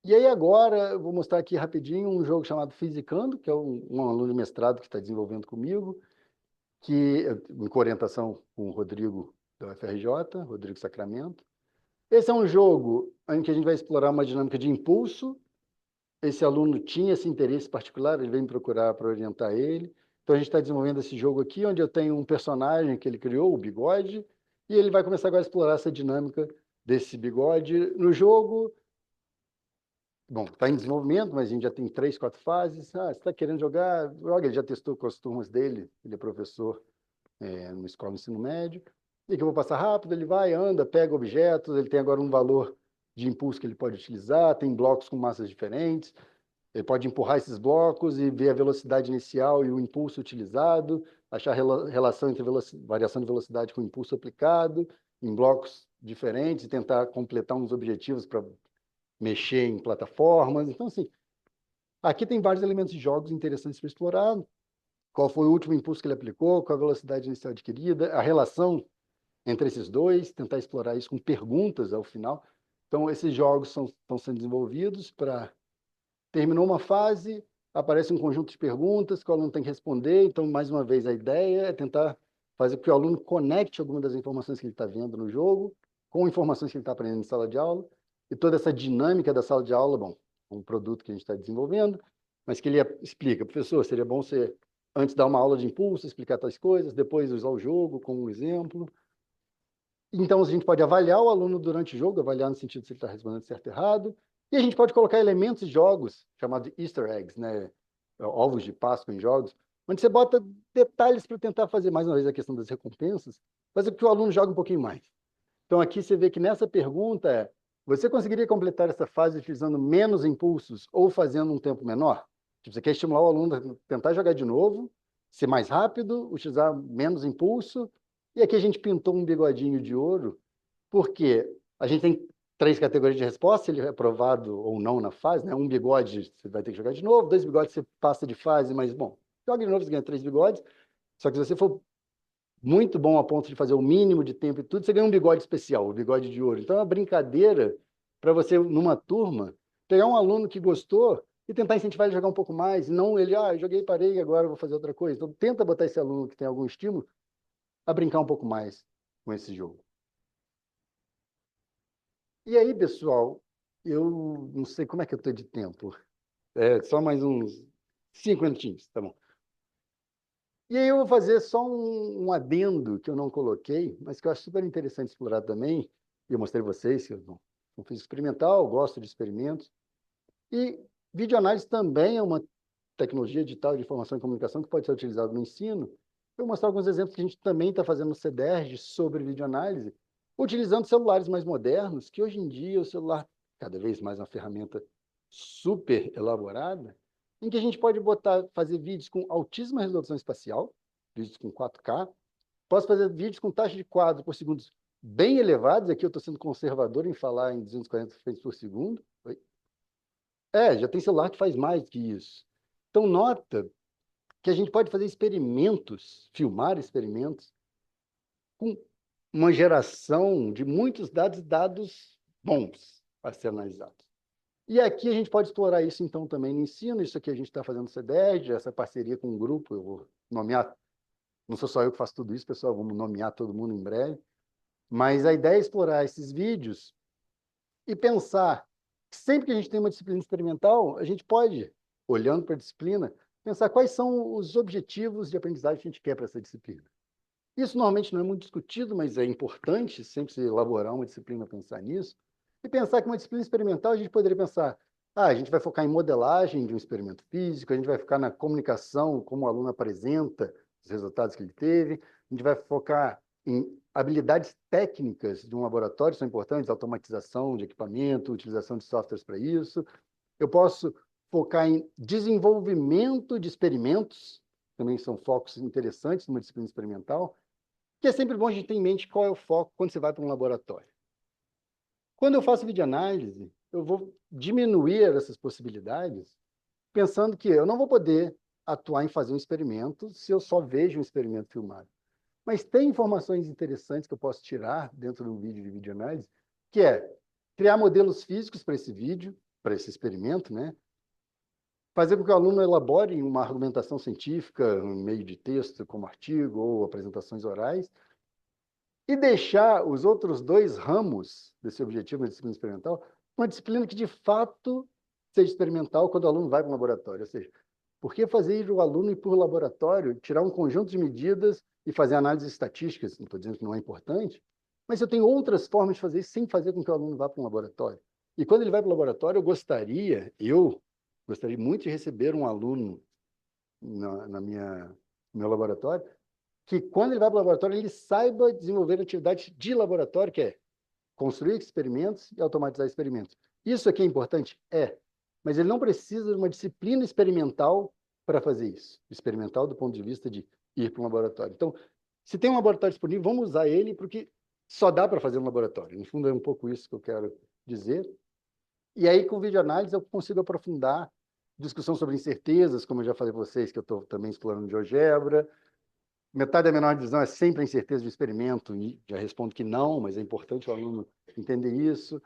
E aí, agora, eu vou mostrar aqui rapidinho um jogo chamado Fisicando, que é um aluno de mestrado que está desenvolvendo comigo, que, em orientação com o Rodrigo da UFRJ, Rodrigo Sacramento. Esse é um jogo em que a gente vai explorar uma dinâmica de impulso. Esse aluno tinha esse interesse particular, ele veio me procurar para orientar ele. Então, a gente está desenvolvendo esse jogo aqui, onde eu tenho um personagem que ele criou, o Bigode, e ele vai começar agora a explorar essa dinâmica desse bigode no jogo. Bom, está em desenvolvimento, mas a gente já tem 3, 4 fases. Ah, você está querendo jogar? Joga, ele já testou com as turmas dele, ele é professor numa escola de ensino médio. E que eu vou passar rápido, ele vai, anda, pega objetos, ele tem agora um valor de impulso que ele pode utilizar, tem blocos com massas diferentes. Ele pode empurrar esses blocos e ver a velocidade inicial e o impulso utilizado, achar relação entre variação de velocidade com o impulso aplicado em blocos diferentes e tentar completar uns objetivos para mexer em plataformas. Então, assim, aqui tem vários elementos de jogos interessantes para explorar. Qual foi o último impulso que ele aplicou, qual a velocidade inicial adquirida, a relação entre esses dois, tentar explorar isso com perguntas ao final. Então, esses jogos estão sendo desenvolvidos para... Terminou uma fase, aparece um conjunto de perguntas que o aluno tem que responder. Então, mais uma vez, a ideia é tentar fazer com que o aluno conecte alguma das informações que ele está vendo no jogo com informações que ele está aprendendo em sala de aula. E toda essa dinâmica da sala de aula, bom, é um produto que a gente está desenvolvendo, mas que ele explica, professor, seria bom você, antes dar uma aula de impulso, explicar tais coisas, depois usar o jogo como um exemplo. Então, a gente pode avaliar o aluno durante o jogo, avaliar no sentido de se ele está respondendo certo ou errado, e a gente pode colocar elementos de jogos, chamados de Easter eggs, né? Ovos de Páscoa em jogos, onde você bota detalhes para tentar fazer, mais uma vez, a questão das recompensas, fazer com que o aluno jogue um pouquinho mais. Então, aqui você vê que nessa pergunta você conseguiria completar essa fase utilizando menos impulsos ou fazendo um tempo menor? Tipo, você quer estimular o aluno a tentar jogar de novo, ser mais rápido, utilizar menos impulso. E aqui a gente pintou um bigodinho de ouro, porque a gente tem 3 categorias de resposta, ele é aprovado ou não na fase, né? Um bigode você vai ter que jogar de novo, 2 bigodes você passa de fase, mas, bom, joga de novo, você ganha 3 bigodes. Só que se você for muito bom a ponto de fazer o mínimo de tempo e tudo, você ganha um bigode especial, o bigode de ouro. Então, é uma brincadeira para você, numa turma, pegar um aluno que gostou e tentar incentivar ele a jogar um pouco mais, e não ele, eu joguei, parei, agora eu vou fazer outra coisa. Então, tenta botar esse aluno que tem algum estímulo a brincar um pouco mais com esse jogo. E aí, pessoal, eu não sei como é que eu estou de tempo. Só mais uns 5 minutinhos, tá bom. E aí eu vou fazer só um adendo que eu não coloquei, mas que eu acho super interessante explorar também. E eu mostrei a vocês que eu não fiz experimental, gosto de experimentos. E videoanálise também é uma tecnologia digital de informação e comunicação que pode ser utilizada no ensino. Eu vou mostrar alguns exemplos que a gente também está fazendo no CEDERJ sobre videoanálise, utilizando celulares mais modernos, que hoje em dia o celular, cada vez mais uma ferramenta super elaborada, em que a gente pode fazer vídeos com altíssima resolução espacial, vídeos com 4K, posso fazer vídeos com taxa de quadro por segundo bem elevados, aqui eu estou sendo conservador em falar em 240 frames por segundo. Oi? Já tem celular que faz mais do que isso. Então, nota que a gente pode fazer experimentos, filmar experimentos, com uma geração de muitos dados bons a ser analisados. E aqui a gente pode explorar isso, então, também no ensino. Isso aqui a gente está fazendo no CEDERJ, essa parceria com um grupo, eu vou nomear, não sou só eu que faço tudo isso, pessoal, vamos nomear todo mundo em breve. Mas a ideia é explorar esses vídeos e pensar que sempre que a gente tem uma disciplina experimental, a gente pode, olhando para a disciplina, pensar quais são os objetivos de aprendizagem que a gente quer para essa disciplina. Isso normalmente não é muito discutido, mas é importante sempre se elaborar uma disciplina pensar nisso. E pensar que uma disciplina experimental, a gente poderia pensar, a gente vai focar em modelagem de um experimento físico, a gente vai focar na comunicação, como o aluno apresenta os resultados que ele teve, a gente vai focar em habilidades técnicas de um laboratório, são importantes, automatização de equipamento, utilização de softwares para isso. Eu posso focar em desenvolvimento de experimentos, também são focos interessantes numa disciplina experimental, que é sempre bom a gente ter em mente qual é o foco quando você vai para um laboratório. Quando eu faço videoanálise, eu vou diminuir essas possibilidades, pensando que eu não vou poder atuar em fazer um experimento se eu só vejo um experimento filmado. Mas tem informações interessantes que eu posso tirar dentro de um vídeo de videoanálise, que é criar modelos físicos para esse vídeo, para esse experimento, né? Fazer com que o aluno elabore uma argumentação científica, no meio de texto, como artigo ou apresentações orais, e deixar os outros 2 ramos desse objetivo na disciplina experimental, uma disciplina que, de fato, seja experimental quando o aluno vai para um laboratório. Ou seja, por que fazer o aluno ir para o laboratório, tirar um conjunto de medidas e fazer análises estatísticas? Não estou dizendo que não é importante, mas eu tenho outras formas de fazer isso sem fazer com que o aluno vá para um laboratório. E quando ele vai para o laboratório, eu gostaria muito de receber um aluno no meu laboratório, que quando ele vai para o laboratório, ele saiba desenvolver atividades de laboratório, que é construir experimentos e automatizar experimentos. Isso aqui é importante? mas ele não precisa de uma disciplina experimental para fazer isso. Experimental do ponto de vista de ir para um laboratório. Então, se tem um laboratório disponível, vamos usar ele, porque só dá para fazer um laboratório. No fundo, é um pouco isso que eu quero dizer. E aí, com videoanálise, eu consigo aprofundar discussão sobre incertezas, como eu já falei para vocês, que eu estou também explorando de GeoGebra. Metade da menor divisão é sempre a incerteza do experimento, e já respondo que não, mas é importante o aluno entender isso.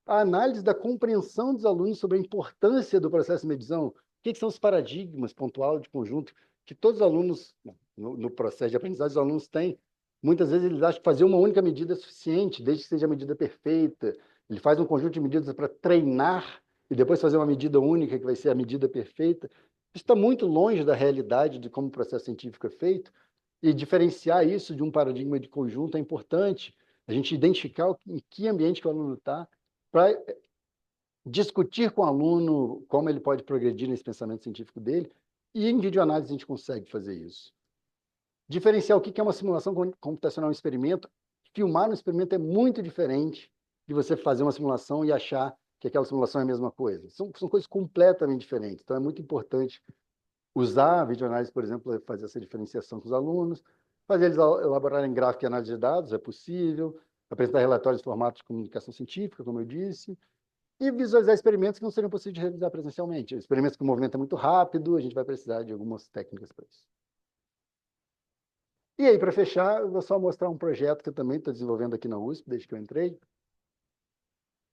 A análise da compreensão dos alunos sobre a importância do processo de medição. O que são os paradigmas pontual de conjunto que todos os alunos, no processo de aprendizagem, os alunos têm. Muitas vezes eles acham que fazer uma única medida é suficiente, desde que seja a medida perfeita. Ele faz um conjunto de medidas para treinar e depois fazer uma medida única, que vai ser a medida perfeita. Isso está muito longe da realidade de como o processo científico é feito, e diferenciar isso de um paradigma de conjunto é importante. A gente identificar em que ambiente que o aluno está, para discutir com o aluno como ele pode progredir nesse pensamento científico dele, e em videoanálise a gente consegue fazer isso. Diferenciar o que é uma simulação computacional, um experimento. Filmar no experimento é muito diferente de você fazer uma simulação e achar que aquela simulação é a mesma coisa. São coisas completamente diferentes. Então, é muito importante usar a videoanálise, por exemplo, para fazer essa diferenciação com os alunos, fazer eles elaborarem gráfico e análise de dados, é possível, apresentar relatórios em formato de comunicação científica, como eu disse, e visualizar experimentos que não seriam possíveis de realizar presencialmente. Experimentos que o movimento é muito rápido, a gente vai precisar de algumas técnicas para isso. E aí, para fechar, eu vou só mostrar um projeto que eu também estou desenvolvendo aqui na USP, desde que eu entrei,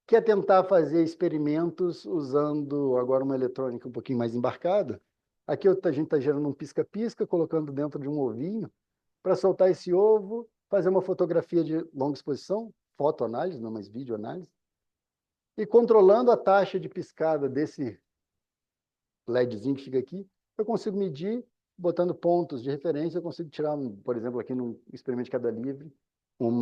que é tentar fazer experimentos usando agora uma eletrônica um pouquinho mais embarcada. Aqui a gente está gerando um pisca-pisca, colocando dentro de um ovinho, para soltar esse ovo, fazer uma fotografia de longa exposição, fotoanálise, não mais videoanálise, e controlando a taxa de piscada desse LEDzinho que fica aqui, eu consigo medir, botando pontos de referência, eu consigo tirar, por exemplo, aqui no experimento de queda livre, um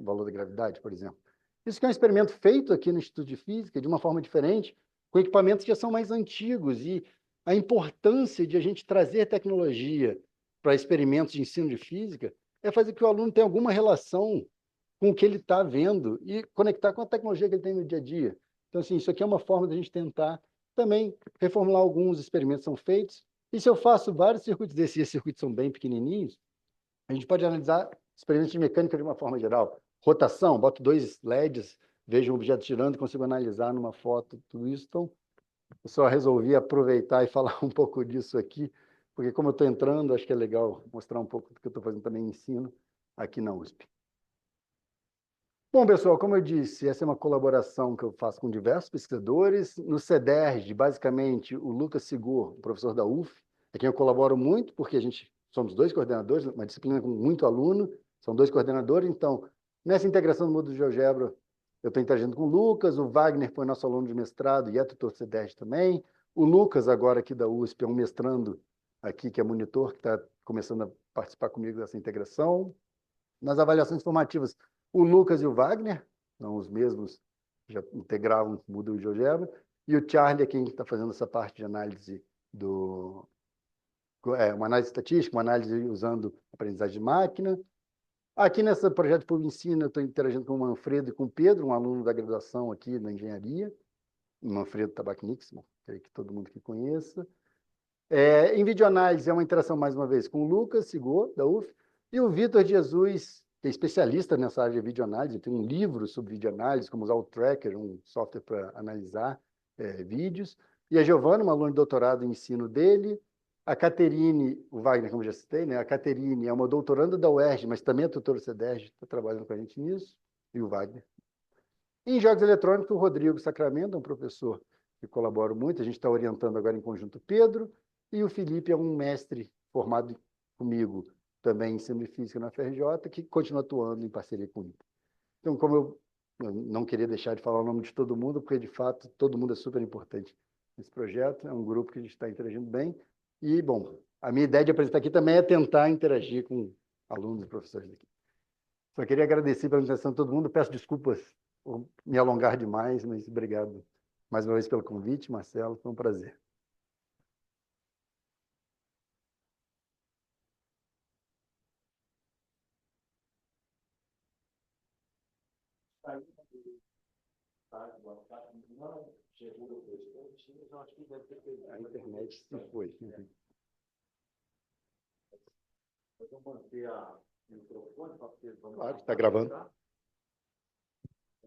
valor da gravidade, por exemplo. Isso que é um experimento feito aqui no Instituto de Física, de uma forma diferente, com equipamentos que já são mais antigos, e a importância de a gente trazer tecnologia para experimentos de ensino de física é fazer que o aluno tenha alguma relação com o que ele está vendo e conectar com a tecnologia que ele tem no dia a dia. Então, assim, isso aqui é uma forma de a gente tentar também reformular alguns experimentos que são feitos. E se eu faço vários circuitos desses, e esses circuitos são bem pequenininhos, a gente pode analisar experimentos de mecânica de uma forma geral. Rotação, boto dois LEDs, vejo um objeto girando e consigo analisar numa foto tudo isso. Então, eu só resolvi aproveitar e falar um pouco disso aqui, porque como eu estou entrando, acho que é legal mostrar um pouco do que eu estou fazendo também em ensino aqui na USP. Bom, pessoal, como eu disse, essa é uma colaboração que eu faço com diversos pesquisadores. No CEDERJ, basicamente, o Lucas Sigur, professor da UF, é quem eu colaboro muito, porque a gente somos dois coordenadores, uma disciplina com muito aluno, são dois coordenadores. Então, nessa integração do módulo de GeoGebra, eu estou interagindo com o Lucas, o Wagner foi nosso aluno de mestrado e é tutor do CEDERJ também. O Lucas, agora aqui da USP, é um mestrando aqui, que é monitor, que está começando a participar comigo dessa integração. Nas avaliações formativas, o Lucas e o Wagner, são os mesmos, já integravam o Moodle e o GeoGebra, e o Charlie é quem está fazendo essa parte de análise uma análise estatística, uma análise usando aprendizagem de máquina. Aqui nesse projeto de Público Ensino, eu estou interagindo com o Manfredo e com o Pedro, um aluno da graduação aqui na engenharia, o Manfredo Tabacnix, creio que todo mundo que conheça. Em videoanálise, é uma interação, mais uma vez, com o Lucas Sigor, da UF, e o Vitor de Jesus, que é especialista nessa área de videoanálise, tem um livro sobre videoanálise, como usar o Tracker, um software para analisar vídeos, e a Giovana, uma aluna de doutorado em ensino dele, a Caterine, o Wagner, como eu já citei, né? A Caterine é uma doutoranda da UERJ, mas também é tutora do CEDERJ, está trabalhando com a gente nisso, e o Wagner. Em jogos eletrônicos, o Rodrigo Sacramento é um professor que colabora muito, a gente está orientando agora em conjunto o Pedro, e o Felipe é um mestre formado comigo também em ensino de física na FRJ, que continua atuando em parceria comigo. Então, como eu não queria deixar de falar o nome de todo mundo, porque de fato todo mundo é super importante nesse projeto, é um grupo que a gente está interagindo bem. E, bom, a minha ideia de apresentar aqui também é tentar interagir com alunos e professores daqui. Só queria agradecer pela atenção de todo mundo, peço desculpas por me alongar demais, mas obrigado mais uma vez pelo convite, Marcelo, foi um prazer. chegou 2 pontinhos, eu acho que deve ter pegado. A internet se foi. Eu vou manter o microfone para vocês. Claro, está gravando.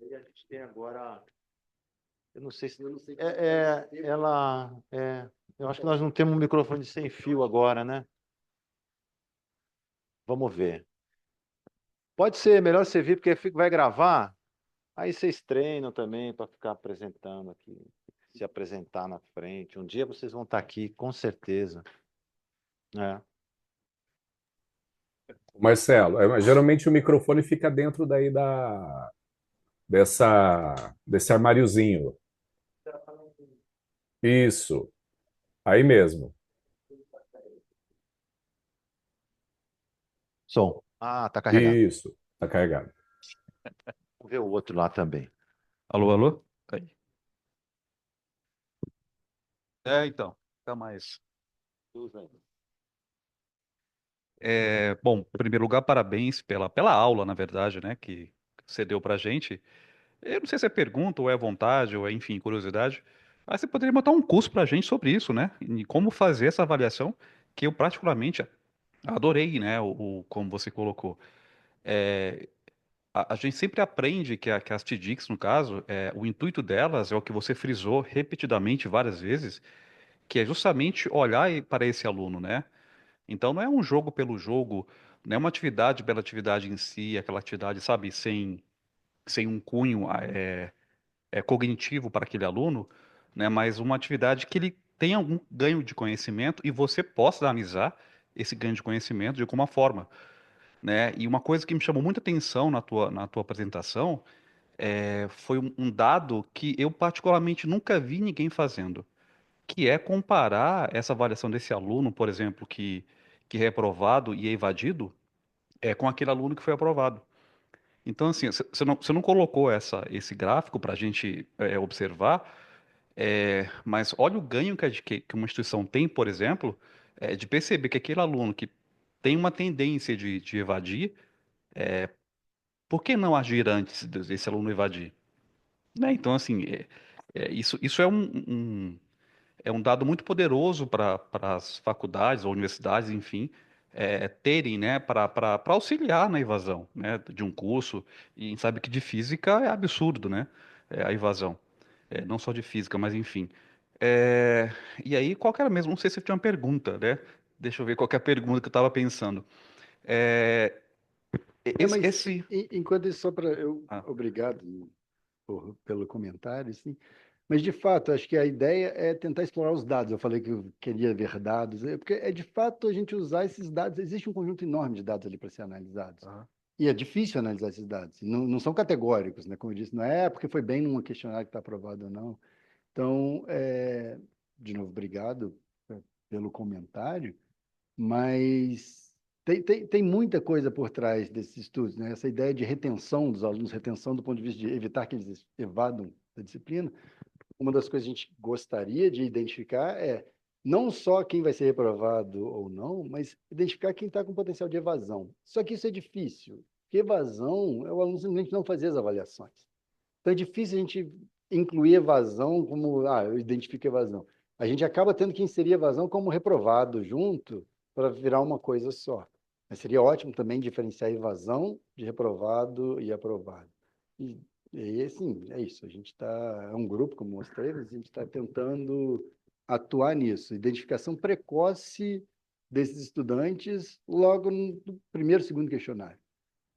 Aí a gente tem agora. Eu não sei se. Eu não sei Eu acho que nós não temos um microfone sem fio agora, né? Vamos ver. Pode ser melhor você vir, porque vai gravar. Aí vocês treinam também para ficar apresentando aqui, se apresentar na frente. Um dia vocês vão estar aqui, com certeza. É. Marcelo, geralmente o microfone fica dentro daí desse armáriozinho. Isso, aí mesmo. Som. Ah, tá carregado. Isso, tá carregado. Vamos ver o outro lá também. Alô, alô? Aí. Então, fica mais. Bom, em primeiro lugar, parabéns pela aula, na verdade, né, que você deu pra gente. Eu não sei se é pergunta, ou é vontade, ou é, enfim, curiosidade. Mas você poderia botar um curso pra gente sobre isso, né? E como fazer essa avaliação, que eu particularmente adorei, né, como você colocou. É, a gente sempre aprende que as TDICs, no caso, o intuito delas é o que você frisou repetidamente várias vezes, que é justamente olhar para esse aluno, né? Então não é um jogo pelo jogo, não é uma atividade pela atividade em si, aquela atividade, sabe, sem um cunho cognitivo para aquele aluno, né? Mas uma atividade que ele tenha algum ganho de conhecimento e você possa analisar esse ganho de conhecimento de alguma forma, né? E uma coisa que me chamou muita atenção na tua apresentação foi um dado que eu particularmente nunca vi ninguém fazendo, que é comparar essa avaliação desse aluno, por exemplo, que é reprovado e é evadido, com aquele aluno que foi aprovado. Então, assim, você não colocou esse gráfico para a gente observar, mas olha o ganho que uma instituição tem, por exemplo, de perceber que aquele aluno que tem uma tendência de evadir, por que não agir antes desse aluno evadir? Né? Então, assim, isso é um dado muito poderoso para as faculdades ou universidades, enfim, terem, né, para auxiliar na evasão, né, de um curso. E a gente sabe que de física é absurdo, né, a evasão. Não só de física, mas enfim. É, e aí, qual que era mesmo? Não sei se tinha uma pergunta, né? Deixa eu ver qual que é a pergunta que eu estava pensando. É, esse, Mas esse... enquanto isso, só para eu, Ah, obrigado pelo comentário, sim. Mas de fato, acho que a ideia é tentar explorar os dados. Eu falei que eu queria ver dados, porque é de fato a gente usar esses dados. Existe um conjunto enorme de dados ali para ser analisados. aham. E é difícil analisar esses dados. Não são categóricos, né? Como eu disse, não é porque foi bem num questionário que está aprovado ou não. Então, de novo, obrigado pelo comentário. Mas tem muita coisa por trás desses estudos, né? Essa ideia de retenção dos alunos, retenção do ponto de vista de evitar que eles evadam da disciplina. Uma das coisas que a gente gostaria de identificar é não só quem vai ser reprovado ou não, mas identificar quem está com potencial de evasão. Só que isso é difícil, porque evasão é o aluno simplesmente não fazer as avaliações. Então é difícil a gente incluir evasão como, eu identifico evasão. A gente acaba tendo que inserir evasão como reprovado junto para virar uma coisa só. Mas seria ótimo também diferenciar evasão de reprovado e aprovado. E assim, é isso. A gente está, é um grupo, como mostrei, mas a gente está tentando atuar nisso. Identificação precoce desses estudantes logo no primeiro, segundo questionário.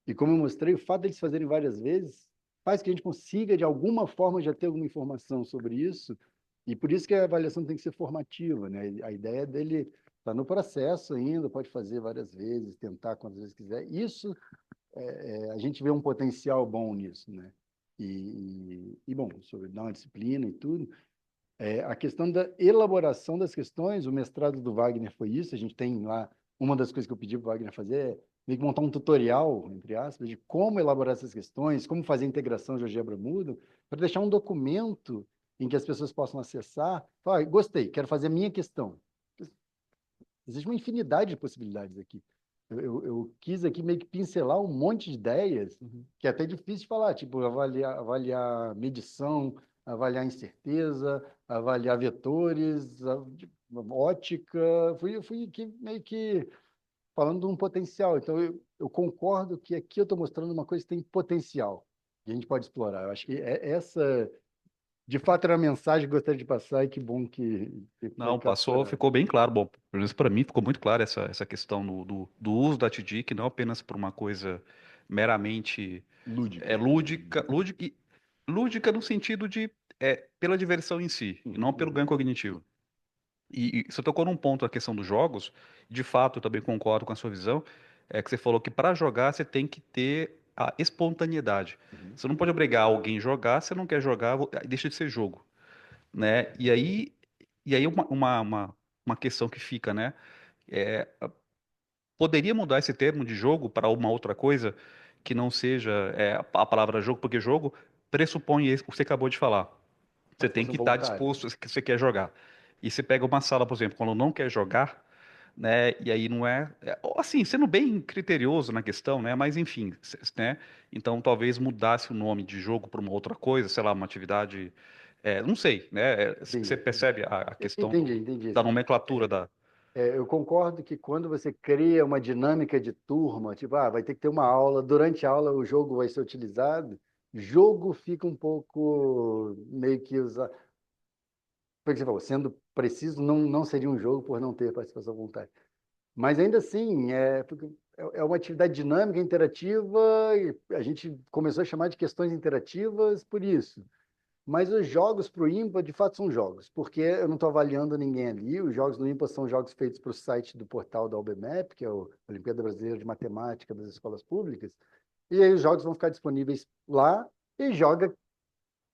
E como eu mostrei, o fato deles fazerem várias vezes faz que a gente consiga, de alguma forma, já ter alguma informação sobre isso. E por isso que a avaliação tem que ser formativa, né? A ideia dele está no processo ainda, pode fazer várias vezes, tentar quantas vezes quiser. Isso, a gente vê um potencial bom nisso, né? Bom, sobre dar uma disciplina e tudo, a questão da elaboração das questões, o mestrado do Wagner foi isso, a gente tem lá, uma das coisas que eu pedi para o Wagner fazer é meio que montar um tutorial, entre aspas, de como elaborar essas questões, como fazer a integração de GeoGebra Moodle, para deixar um documento em que as pessoas possam acessar, falar, gostei, quero fazer a minha questão. Existe uma infinidade de possibilidades aqui. Eu quis aqui meio que pincelar um monte de ideias, que é até difícil de falar, tipo avaliar medição, avaliar incerteza, avaliar vetores, ótica. Fui aqui meio que falando de um potencial. Então, eu concordo que aqui eu estou mostrando uma coisa que tem potencial e a gente pode explorar. Eu acho que essa, de fato, era a mensagem que eu gostaria de passar e que bom que foi Não, passou, capturado. ficou bem claro. Bom, pelo menos para mim ficou muito claro essa questão do uso da TDIC, não apenas por uma coisa meramente Lúdica. lúdica no sentido de pela diversão em si, e não pelo ganho cognitivo. E você tocou num ponto a questão dos jogos, de fato, eu também concordo com a sua visão, que você falou que para jogar você tem que ter a espontaneidade. Uhum. Você não pode obrigar alguém a jogar, se não quer jogar, deixa de ser jogo, né? E aí uma questão que fica, né? É, poderia mudar esse termo de jogo para uma outra coisa que não seja a palavra jogo, porque jogo pressupõe isso que você acabou de falar. Você tem Participação que estar voluntária. disposto que você quer jogar. E você pega uma sala, por exemplo, quando não quer jogar, né? E aí não assim, sendo bem criterioso na questão, né? Mas enfim, né? Então talvez mudasse o nome de jogo para uma outra coisa, sei lá, uma atividade, não sei, né? Você Entendi. percebe a questão Entendi. da Assim, nomenclatura da. eu concordo que quando você cria uma dinâmica de turma, tipo, vai ter que ter uma aula, durante a aula o jogo vai ser utilizado, jogo fica um pouco meio que usar. Foi o que você falou, sendo preciso, não seria um jogo por não ter participação voluntária. Mas ainda assim, é uma atividade dinâmica, interativa, e a gente começou a chamar de questões interativas por isso. Mas os jogos para o IMPA, de fato, são jogos, porque eu não estou avaliando ninguém ali. Os jogos do IMPA são jogos feitos para o site do portal da UBMEP, que é o Olimpíada Brasileira de Matemática das Escolas Públicas. E aí os jogos vão ficar disponíveis lá e joga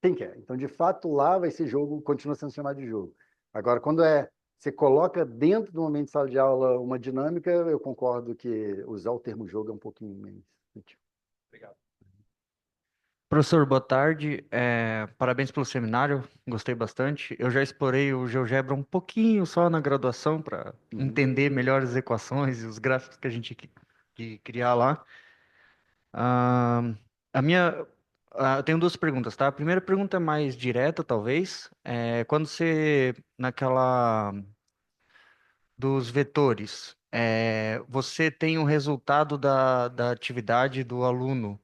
quem quer. Então, de fato, lá vai ser jogo, continua sendo chamado de jogo. Agora, quando você coloca dentro do momento de sala de aula uma dinâmica, eu concordo que usar o termo jogo é um pouquinho menos útil. Obrigado. Professor, boa tarde. Parabéns pelo seminário, gostei bastante. Eu já explorei o GeoGebra um pouquinho só na graduação para Uhum. entender melhor as equações e os gráficos que a gente que criar lá. Ah, a minha, eu tenho duas perguntas, tá? A primeira pergunta é mais direta, talvez. Quando você, naquela dos vetores, você tem o resultado da atividade do aluno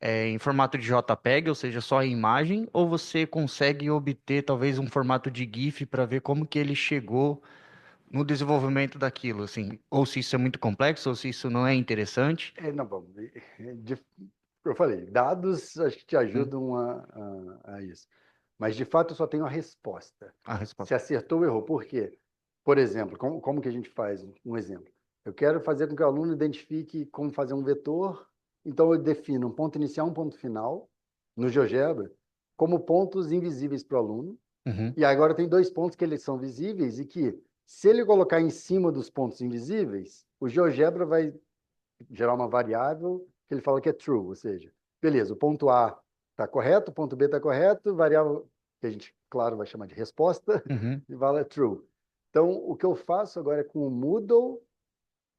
em formato de JPEG, ou seja, só a imagem, ou você consegue obter talvez um formato de GIF para ver como que ele chegou no desenvolvimento daquilo, assim, ou se isso é muito complexo, ou se isso não é interessante. Não, bom, eu falei, dados acho que te Hum, ajudam a isso. Mas, de fato, eu só tenho a resposta. a Se resposta. acertou ou errou. Por quê? Por exemplo, como que a gente faz um exemplo? Eu quero fazer com que o aluno identifique como fazer um vetor, então eu defino um ponto inicial, um ponto final, no GeoGebra, como pontos invisíveis para o aluno. Uhum, E agora tem dois pontos que eles são visíveis e que, se ele colocar em cima dos pontos invisíveis, o GeoGebra vai gerar uma variável que ele fala que é true, ou seja, beleza, o ponto A está correto, o ponto B está correto, variável que a gente, claro, vai chamar de resposta, uhum, e vale true. Então, o que eu faço agora é com o Moodle,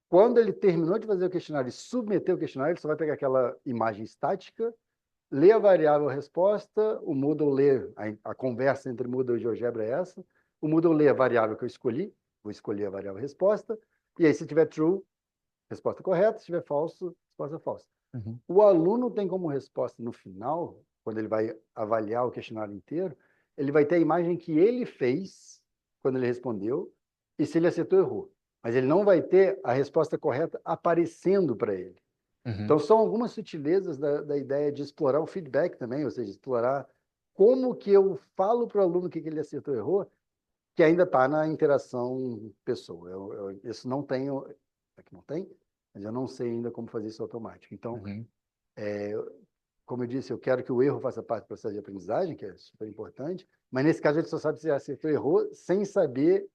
quando ele terminou de fazer o questionário e submeter o questionário, ele só vai pegar aquela imagem estática, lê a variável resposta, o Moodle lê, a conversa entre Moodle e GeoGebra é essa, o Moodle lê a variável que eu escolhi, vou escolher a variável resposta, e aí se tiver true, resposta correta, se tiver falso, resposta falsa. uhum, O aluno tem como resposta no final, quando ele vai avaliar o questionário inteiro, ele vai ter a imagem que ele fez quando ele respondeu e se ele acertou, errou. Mas ele não vai ter a resposta correta aparecendo para ele. uhum, Então, são algumas sutilezas da ideia de explorar o feedback também, ou seja, explorar como que eu falo para o aluno o que ele acertou ou errou, que ainda está na interação pessoa. Isso não tenho, é que não tem, mas eu não sei ainda como fazer isso automático. Então, uhum, como eu disse, eu quero que o erro faça parte do processo de aprendizagem, que é super importante, mas nesse caso ele só sabe se acertou ou errou, sem saber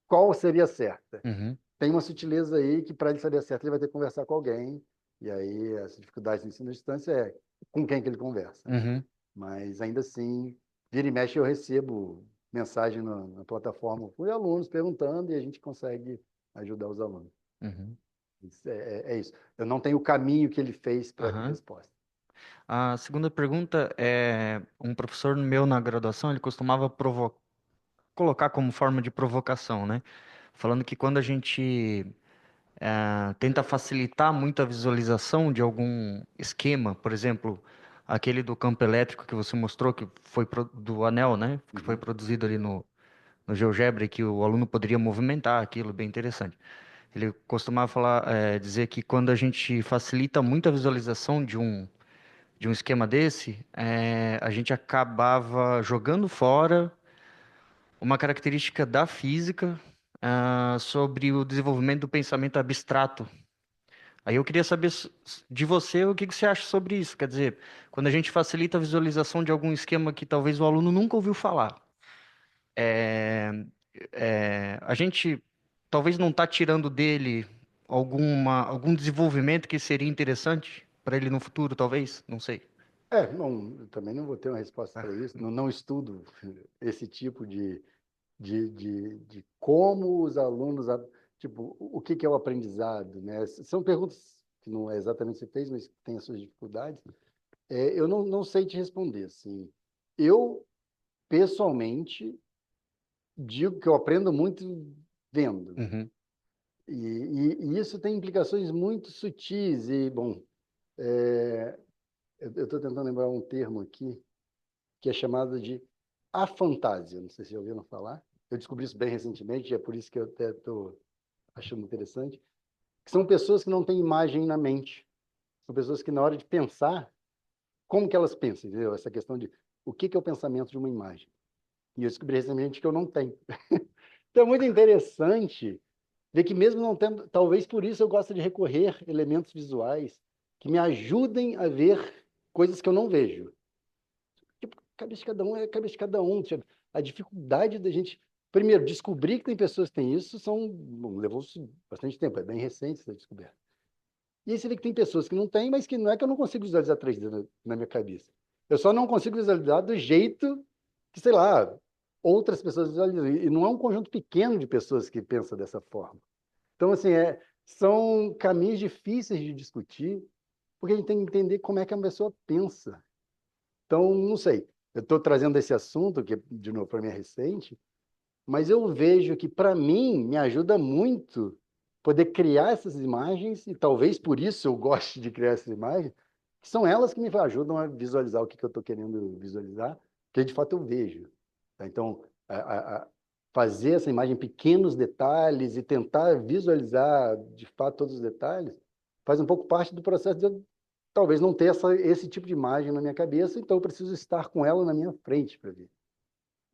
qual seria a certa. uhum, Tem uma sutileza aí que para ele saber a certa ele vai ter que conversar com alguém, e aí as dificuldades do ensino à distância é com quem que ele conversa, né? uhum, Mas ainda assim, vira e mexe eu recebo mensagem na plataforma por alunos perguntando e a gente consegue ajudar os alunos. uhum, É isso. Eu não tenho o caminho que ele fez para a aham. resposta. A segunda pergunta é, um professor meu na graduação, ele costumava colocar como forma de provocação, né? Falando que quando a gente tenta facilitar muito a visualização de algum esquema, por exemplo, aquele do campo elétrico que você mostrou, que foi do anel, né? Que foi Uhum. produzido ali no GeoGebra, e que o aluno poderia movimentar aquilo, bem interessante. Ele costumava falar, dizer que quando a gente facilita muito a visualização de um esquema desse, a gente acabava jogando fora uma característica da física, sobre o desenvolvimento do pensamento abstrato. Aí eu queria saber de você o que que você acha sobre isso. Quer dizer, quando a gente facilita a visualização de algum esquema que talvez o aluno nunca ouviu falar, é, a gente talvez não está tirando dele algum desenvolvimento que seria interessante para ele no futuro, talvez? Não sei. Bom, eu também não vou ter uma resposta para isso. Não, não estudo esse tipo de como os alunos, tipo, o que que é o aprendizado, né? São perguntas que não é exatamente o que você fez, mas tem as suas dificuldades. Eu não sei te responder, assim. Eu, pessoalmente, digo que eu aprendo muito vendo. Uhum. E isso tem implicações muito sutis. E, bom, é, eu estou tentando lembrar um termo aqui, que é chamado de afantasia. Não sei se já ouviram falar. Eu descobri isso bem recentemente, e é por isso que eu até estou achando interessante. Que são pessoas que não têm imagem na mente. São pessoas que, na hora de pensar, como que elas pensam, entendeu? Essa questão de o que que é o pensamento de uma imagem. E eu descobri recentemente que eu não tenho. Então é muito interessante ver que mesmo não tendo, talvez por isso eu gosto de recorrer a elementos visuais que me ajudem a ver coisas que eu não vejo. Tipo, a cabeça de cada um é a cabeça de cada um. Tipo, a dificuldade da gente, primeiro, descobrir que tem pessoas que têm isso, bom, levou bastante tempo, é bem recente essa descoberta. E aí você vê que tem pessoas que não têm, mas que não é que eu não consigo visualizar 3D na minha cabeça. Eu só não consigo visualizar do jeito que, sei lá, outras pessoas visualizam. E não é um conjunto pequeno de pessoas que pensa dessa forma. Então, assim, são caminhos difíceis de discutir, porque a gente tem que entender como é que a pessoa pensa. Então, não sei. Eu estou trazendo esse assunto, que, de novo, para mim é recente, mas eu vejo que, para mim, me ajuda muito poder criar essas imagens, e talvez por isso eu goste de criar essas imagens, que são elas que me ajudam a visualizar o que eu estou querendo visualizar, que de fato eu vejo. Tá? Então, fazer essa imagem em pequenos detalhes e tentar visualizar de fato todos os detalhes faz um pouco parte do processo de eu talvez não ter esse tipo de imagem na minha cabeça, então eu preciso estar com ela na minha frente para ver.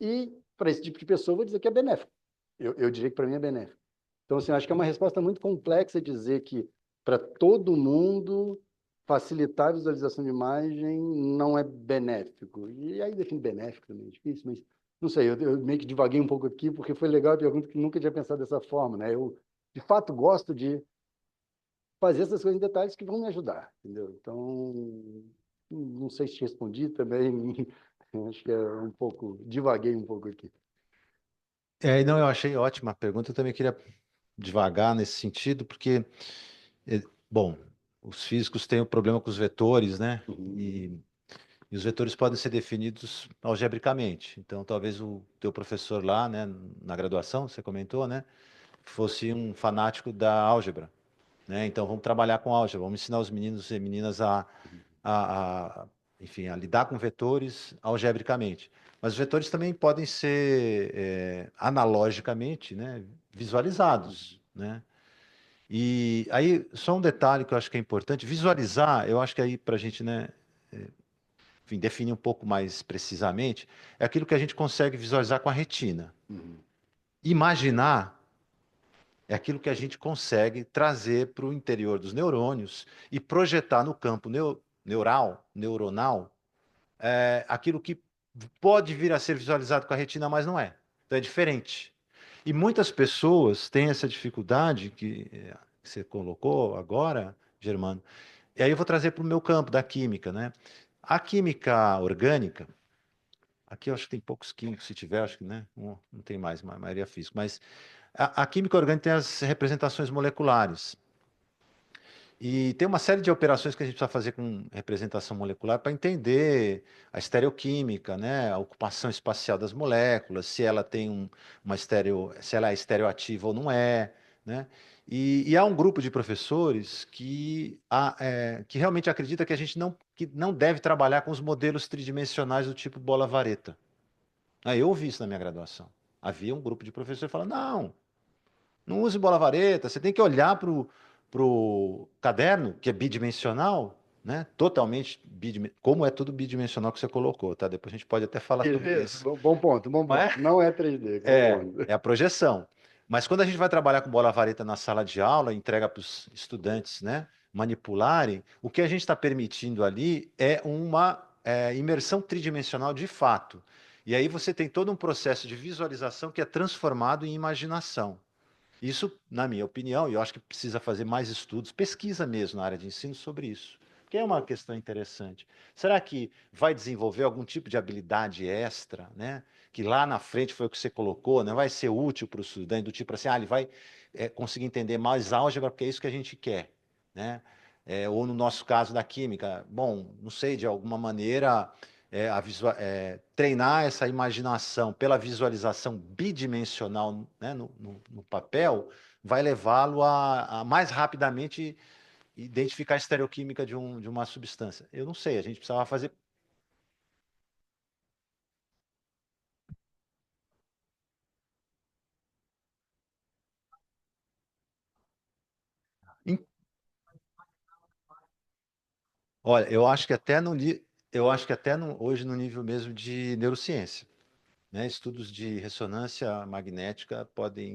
E para esse tipo de pessoa, eu vou dizer que é benéfico. Eu diria que para mim é benéfico. Então, assim, acho que é uma resposta muito complexa dizer que para todo mundo facilitar a visualização de imagem não é benéfico. E aí define benéfico também, é difícil, mas não sei, eu meio que divaguei um pouco aqui porque foi legal a pergunta que nunca tinha pensado dessa forma, né? Eu, de fato, gosto de fazer essas coisas em detalhes que vão me ajudar, entendeu? Então, não sei se te respondi também, acho que é um pouco, divaguei um pouco aqui. Não, eu achei ótima a pergunta. Eu também queria devagar nesse sentido, porque, bom, os físicos têm o problema com os vetores, né? Uhum. E os vetores podem ser definidos algebricamente. Então, talvez o teu professor lá, né, na graduação, você comentou, né, fosse um fanático da álgebra, né? Então, vamos trabalhar com álgebra, vamos ensinar os meninos e meninas a, a, enfim, a lidar com vetores algebricamente. Mas os vetores também podem ser analogicamente, né, visualizados, né? E aí, só um detalhe que eu acho que é importante, visualizar, eu acho que aí para a gente, né, enfim, definir um pouco mais precisamente, é aquilo que a gente consegue visualizar com a retina. Uhum. Imaginar é aquilo que a gente consegue trazer para o interior dos neurônios e projetar no campo neuronal, aquilo que pode vir a ser visualizado com a retina, mas não é. Então é diferente. E muitas pessoas têm essa dificuldade que você colocou agora, Germano, e aí eu vou trazer para o meu campo da química, né? A química orgânica, aqui eu acho que tem poucos químicos, se tiver, acho que né, não tem mais, a maioria é física, mas a química orgânica tem as representações moleculares. E tem uma série de operações que a gente precisa fazer com representação molecular para entender a estereoquímica, né? A ocupação espacial das moléculas, se ela tem se ela é estereoativa ou não é, né? E há um grupo de professores que realmente acredita que a gente que não deve trabalhar com os modelos tridimensionais do tipo bola-vareta. Eu ouvi isso na minha graduação. Havia um grupo de professores falando, não use bola vareta, você tem que olhar para o caderno, que é bidimensional, né? Totalmente bidimensional, como é tudo bidimensional que você colocou, tá? Depois a gente pode até falar sobre Isso, isso. bom ponto, bom Não é? ponto. Não é 3D, É, concordo. é a projeção. Mas quando a gente vai trabalhar com bola vareta na sala de aula, entrega para os estudantes, né, manipularem, o que a gente está permitindo ali é uma imersão tridimensional de fato. E aí você tem todo um processo de visualização que é transformado em imaginação. Isso, na minha opinião, e eu acho que precisa fazer mais estudos, pesquisa mesmo na área de ensino sobre isso, porque é uma questão interessante. Será que vai desenvolver algum tipo de habilidade extra, né? Que lá na frente foi o que você colocou, né? Vai ser útil para o estudante, do tipo assim, ele vai conseguir entender mais álgebra, porque é isso que a gente quer, né? Ou no nosso caso da química, bom, não sei, de alguma maneira treinar essa imaginação pela visualização bidimensional, né, no papel, vai levá-lo a mais rapidamente identificar a estereoquímica de uma substância. Eu não sei, a gente precisava fazer. Em- Olha, eu acho que até hoje no nível mesmo de neurociência. Né? Estudos de ressonância magnética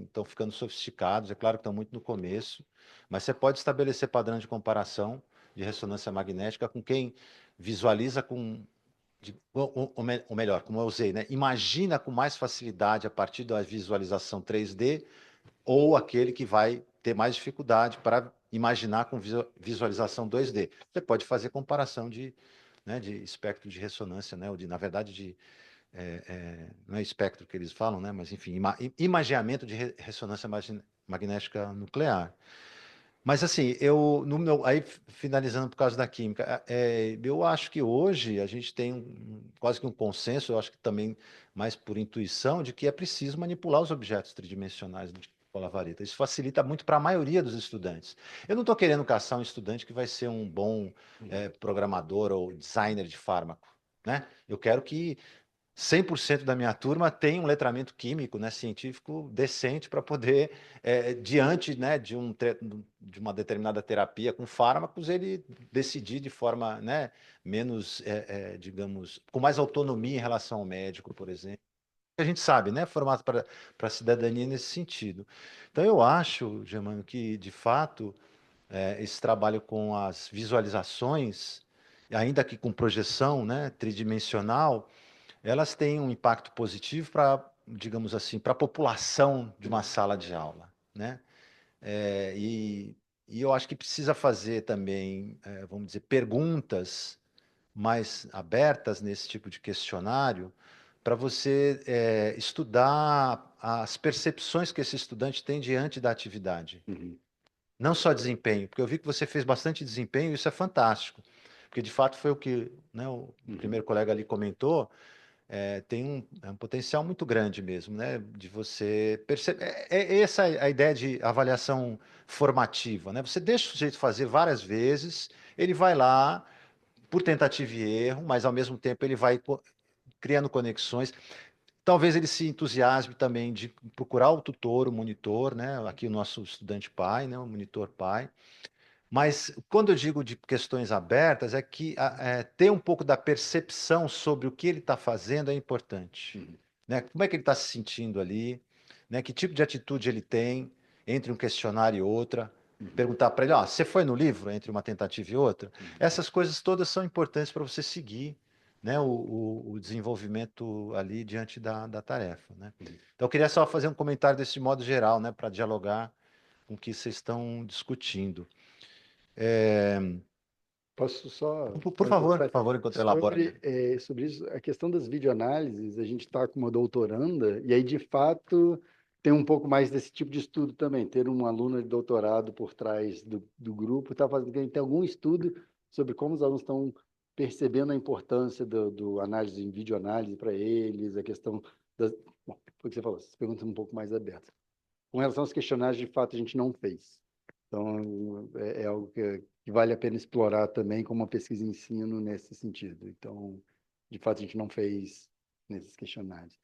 estão ficando sofisticados, é claro que estão muito no começo, mas você pode estabelecer padrão de comparação de ressonância magnética com quem visualiza ou melhor, como eu usei, né? Imagina com mais facilidade a partir da visualização 3D ou aquele que vai ter mais dificuldade para imaginar com visualização 2D. Você pode fazer comparação né, de espectro de ressonância, né, ou na verdade, não é espectro que eles falam, né? Mas enfim, imageamento de ressonância magnética nuclear. Mas assim, aí finalizando por causa da química, eu acho que hoje a gente tem quase que um consenso, eu acho que também mais por intuição, de que é preciso manipular os objetos tridimensionais de bola vareta. Isso facilita muito para a maioria dos estudantes. Eu não estou querendo caçar um estudante que vai ser um bom programador ou designer de fármaco, né? Eu quero que 100% da minha turma tem um letramento químico, né, científico decente para poder, diante, né, de uma determinada terapia com fármacos, ele decidir de forma, né, menos, digamos, com mais autonomia em relação ao médico, por exemplo. A gente sabe, né, formato para a cidadania nesse sentido. Então, eu acho, Germano, que, de fato, esse trabalho com as visualizações, ainda que com projeção, né, tridimensional, elas têm um impacto positivo para, digamos assim, para a população de uma sala de aula, né? É, e, e eu acho que precisa fazer também, vamos dizer, perguntas mais abertas nesse tipo de questionário para você estudar as percepções que esse estudante tem diante da atividade. Uhum. Não só desempenho, porque eu vi que você fez bastante desempenho e isso é fantástico. Porque, de fato, foi o que, né, o primeiro colega ali comentou, tem um potencial muito grande mesmo, né? De você perceber. Essa a ideia de avaliação formativa, né? Você deixa o sujeito fazer várias vezes, ele vai lá por tentativa e erro, mas ao mesmo tempo ele vai criando conexões. Talvez ele se entusiasme também de procurar o tutor, o monitor, né? Aqui o nosso estudante pai, né? O monitor pai. Mas quando eu digo de questões abertas, é que ter um pouco da percepção sobre o que ele está fazendo é importante. Uhum. Né? Como é que ele está se sentindo ali? Né? Que tipo de atitude ele tem entre um questionário e outra? Perguntar para ele, você foi no livro entre uma tentativa e outra? Essas coisas todas são importantes para você seguir, né, o desenvolvimento ali diante da tarefa. Né? Então, eu queria só fazer um comentário desse modo geral, né, para dialogar com o que vocês estão discutindo. Posso só Por favor, enquanto eu elaboro. sobre isso, a questão das videoanálises, a gente está com uma doutoranda, e aí, de fato, tem um pouco mais desse tipo de estudo também, ter um aluno de doutorado por trás do grupo, está fazendo que a gente tem algum estudo sobre como os alunos estão percebendo a importância do análise em videoanálise para eles, a questão das... Bom, foi o que você falou, essas perguntas um pouco mais abertas. Com relação aos questionários, de fato, a gente não fez. Então, é algo que vale a pena explorar também como uma pesquisa de ensino nesse sentido. Então, de fato, a gente não fez nesses questionários.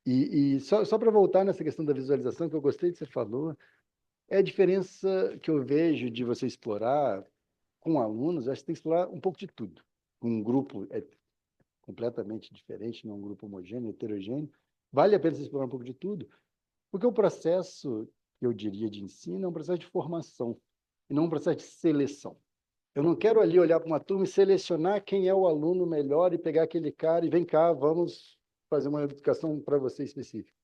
E só para voltar nessa questão da visualização, que eu gostei de você falou, é a diferença que eu vejo de você explorar com alunos, eu acho que tem que explorar um pouco de tudo. Um grupo é completamente diferente, não é um grupo homogêneo, heterogêneo. Vale a pena você explorar um pouco de tudo, porque o processo, que eu diria, de ensino é um processo de formação, e não um processo de seleção. Eu não quero ali olhar para uma turma e selecionar quem é o aluno melhor e pegar aquele cara e vem cá, vamos fazer uma educação para você específica.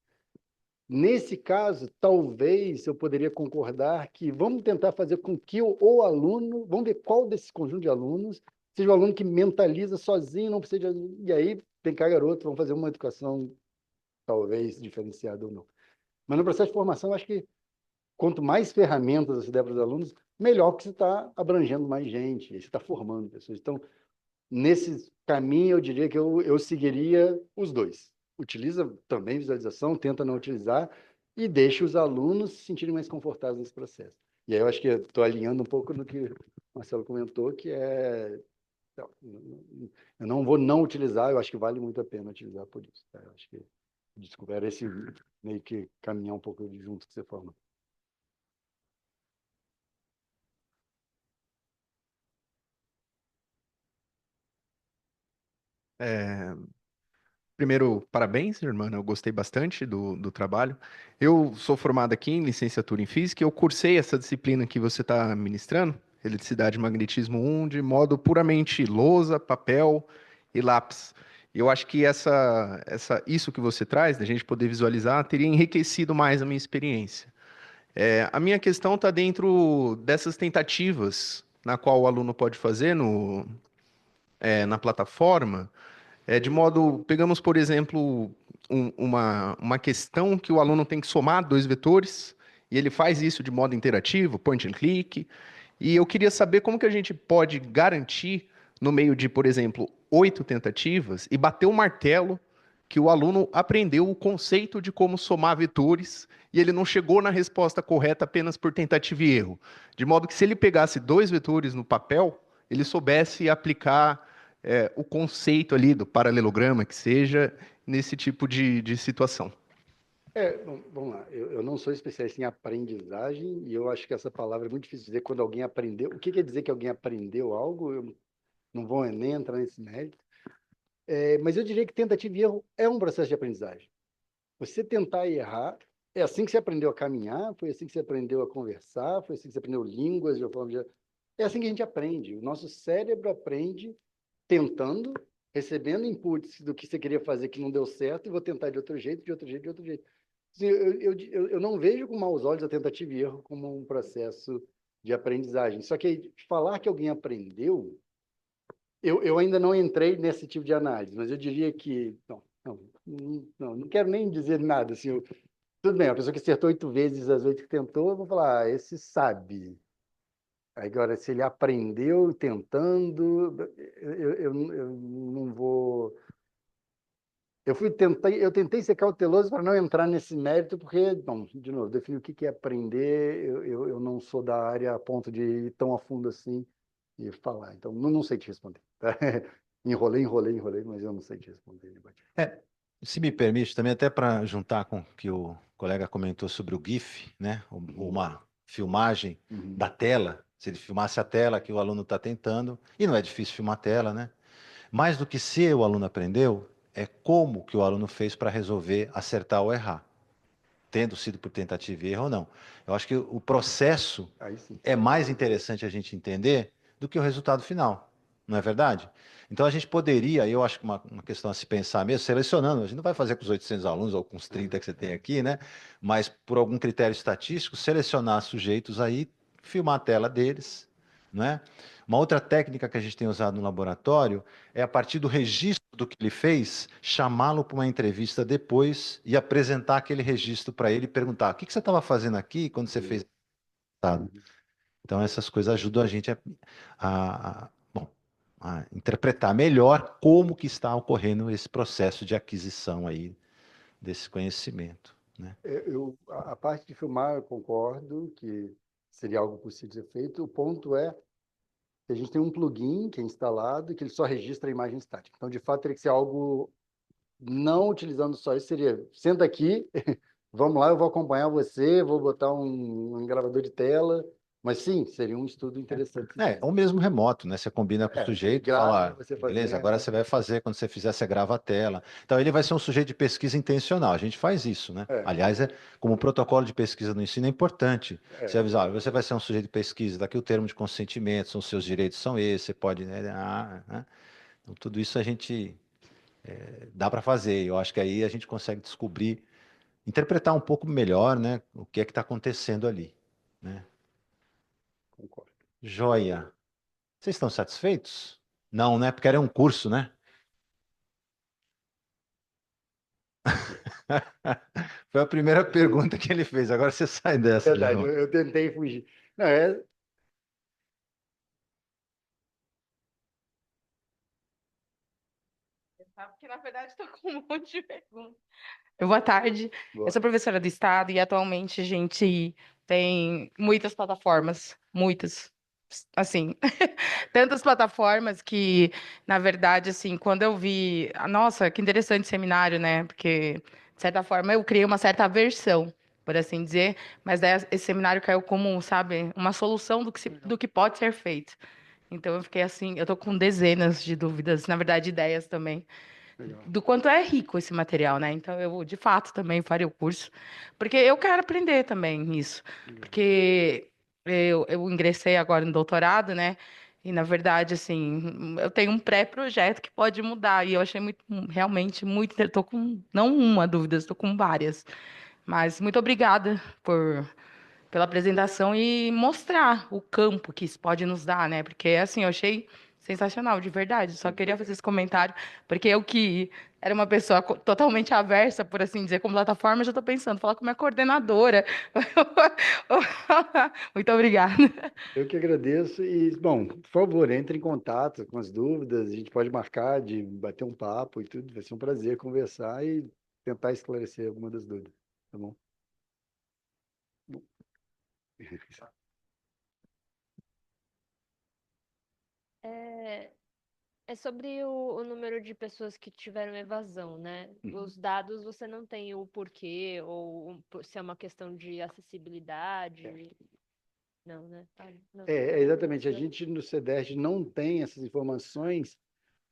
Nesse caso, talvez eu poderia concordar que vamos tentar fazer com que o aluno, vamos ver qual desse conjunto de alunos seja o aluno que mentaliza sozinho, não precisa de... E aí, vem cá, garoto, vamos fazer uma educação talvez diferenciada ou não. Mas no processo de formação, acho que quanto mais ferramentas você der para os alunos, melhor, porque você está abrangendo mais gente, você está formando pessoas. Então, nesse caminho, eu diria que eu seguiria os dois. Utiliza também visualização, tenta não utilizar e deixa os alunos se sentirem mais confortáveis nesse processo. E aí eu acho que estou alinhando um pouco no que o Marcelo comentou, que é... Eu não vou não utilizar, eu acho que vale muito a pena utilizar por isso. Tá? Eu acho que, desculpa, era esse meio que caminhar um pouco junto que você falou. É, primeiro, parabéns, irmã. Eu gostei bastante do trabalho. Eu sou formado aqui em licenciatura em Física e eu cursei essa disciplina que você está ministrando, Eletricidade e Magnetismo 1, de modo puramente lousa, papel e lápis. Eu acho que isso que você traz, da gente poder visualizar, teria enriquecido mais a minha experiência. A minha questão está dentro dessas tentativas na qual o aluno pode fazer na plataforma. De modo, pegamos, por exemplo, uma questão que o aluno tem que somar dois vetores, e ele faz isso de modo interativo, point and click, e eu queria saber como que a gente pode garantir, no meio de, por exemplo, 8 tentativas, e bater o martelo que o aluno aprendeu o conceito de como somar vetores, e ele não chegou na resposta correta apenas por tentativa e erro. De modo que se ele pegasse dois vetores no papel, ele soubesse aplicar o conceito ali do paralelograma, que seja, nesse tipo de situação. Bom, vamos lá. Eu não sou especialista em aprendizagem e eu acho que essa palavra é muito difícil de dizer quando alguém aprendeu. O que quer dizer que alguém aprendeu algo? Eu não vou nem entrar nesse mérito. Mas eu diria que tentativa e erro é um processo de aprendizagem. Você tentar e errar, é assim que você aprendeu a caminhar, foi assim que você aprendeu a conversar, foi assim que você aprendeu línguas, de uma forma de... É assim que a gente aprende. O nosso cérebro aprende tentando, recebendo inputs do que você queria fazer que não deu certo, e vou tentar de outro jeito, de outro jeito, de outro jeito. Assim, eu não vejo com maus olhos a tentativa e erro como um processo de aprendizagem. Só que falar que alguém aprendeu, eu ainda não entrei nesse tipo de análise, mas eu diria que... Não quero nem dizer nada. Assim, tudo bem, a pessoa que acertou 8 vezes as 8 que tentou, eu vou falar, esse sabe. Agora, se ele aprendeu tentando, eu não vou... Eu tentei ser cauteloso para não entrar nesse mérito, porque, bom, de novo, definir o que é aprender, eu não sou da área a ponto de ir tão a fundo assim e falar. Então, não sei te responder. Tá? Enrolei, mas eu não sei te responder. Se me permite, também até para juntar com o que o colega comentou sobre o GIF, né? Uma filmagem da tela, se ele filmasse a tela que o aluno está tentando, e não é difícil filmar a tela, né? Mais do que se o aluno aprendeu, é como que o aluno fez para resolver acertar ou errar, tendo sido por tentativa e erro ou não. Eu acho que o processo é mais interessante a gente entender do que o resultado final, não é verdade? Então a gente poderia, eu acho que uma questão a se pensar mesmo, selecionando, a gente não vai fazer com os 800 alunos ou com os 30 que você tem aqui, né? Mas por algum critério estatístico, selecionar sujeitos aí, filmar a tela deles, não é? Uma outra técnica que a gente tem usado no laboratório é, a partir do registro do que ele fez, chamá-lo para uma entrevista depois e apresentar aquele registro para ele e perguntar: o que que você estava fazendo aqui quando você fez isso? Então, essas coisas ajudam a gente bom, a interpretar melhor como que está ocorrendo esse processo de aquisição aí desse conhecimento, né? A parte de filmar, eu concordo que seria algo possível de ser feito. O ponto é que a gente tem um plugin que é instalado e que ele só registra a imagem estática. Então, de fato, teria que ser algo não utilizando só isso, seria, senta aqui, vamos lá, eu vou acompanhar você, vou botar um gravador de tela, mas sim, seria um estudo interessante. Ou mesmo remoto, né? Você combina com o Você sujeito, grava fala: você beleza, agora fazendo. você vai fazer, quando você fizer, você grava a tela. Então, ele vai ser um sujeito de pesquisa intencional. A gente faz isso, né? É, Aliás, como protocolo de pesquisa no ensino, é importante. Você é, avisar: olha, você vai ser um sujeito de pesquisa, daqui o termo de consentimento, são os seus direitos, são esses, você pode, né? Então, tudo isso a gente dá para fazer. Eu acho que aí a gente consegue descobrir, interpretar um pouco melhor, né? O que é que está acontecendo ali, né? concordo. Joia. Vocês estão satisfeitos? Não, né? Porque era um curso, né? Foi a primeira pergunta que ele fez. Agora você sai dessa, Verdade, Germano. eu tentei fugir. Não, Porque, na verdade, estou com um monte de perguntas. Boa tarde. Eu boa. sou professora do Estado e atualmente a gente tem muitas plataformas, muitas. Assim, tantas plataformas que, na verdade, assim, quando eu vi, nossa, que interessante seminário, né? Porque, de certa forma, eu criei uma certa aversão, por assim dizer, mas daí esse seminário caiu como, sabe, uma solução do que pode ser feito. Então eu fiquei assim, eu tô com dezenas de dúvidas, na verdade, ideias também Legal. do quanto é rico esse material, né? Então eu, de fato, também faria o curso, porque eu quero aprender também nisso, porque eu ingressei agora no doutorado, né? E, na verdade, assim, eu tenho um pré-projeto que pode mudar, e eu achei muito, realmente muito, eu tô com, não uma dúvida, estou com várias. Mas muito obrigada pela apresentação e mostrar o campo que isso pode nos dar, né? Porque, assim, eu achei sensacional, de verdade. Só queria fazer esse comentário, porque eu que era uma pessoa totalmente aversa, por assim dizer, como plataforma, já estou pensando, falar com minha coordenadora. Muito obrigada. Eu que agradeço e, bom, por favor, entre em contato com as dúvidas, a gente pode marcar de bater um papo e tudo, vai ser um prazer conversar e tentar esclarecer alguma das dúvidas, tá bom? É, é sobre o número de pessoas que tiveram evasão, né? Os dados você não tem o porquê, ou se é uma questão de acessibilidade. Não, né? Não. Exatamente, a gente no CEDERJ não tem essas informações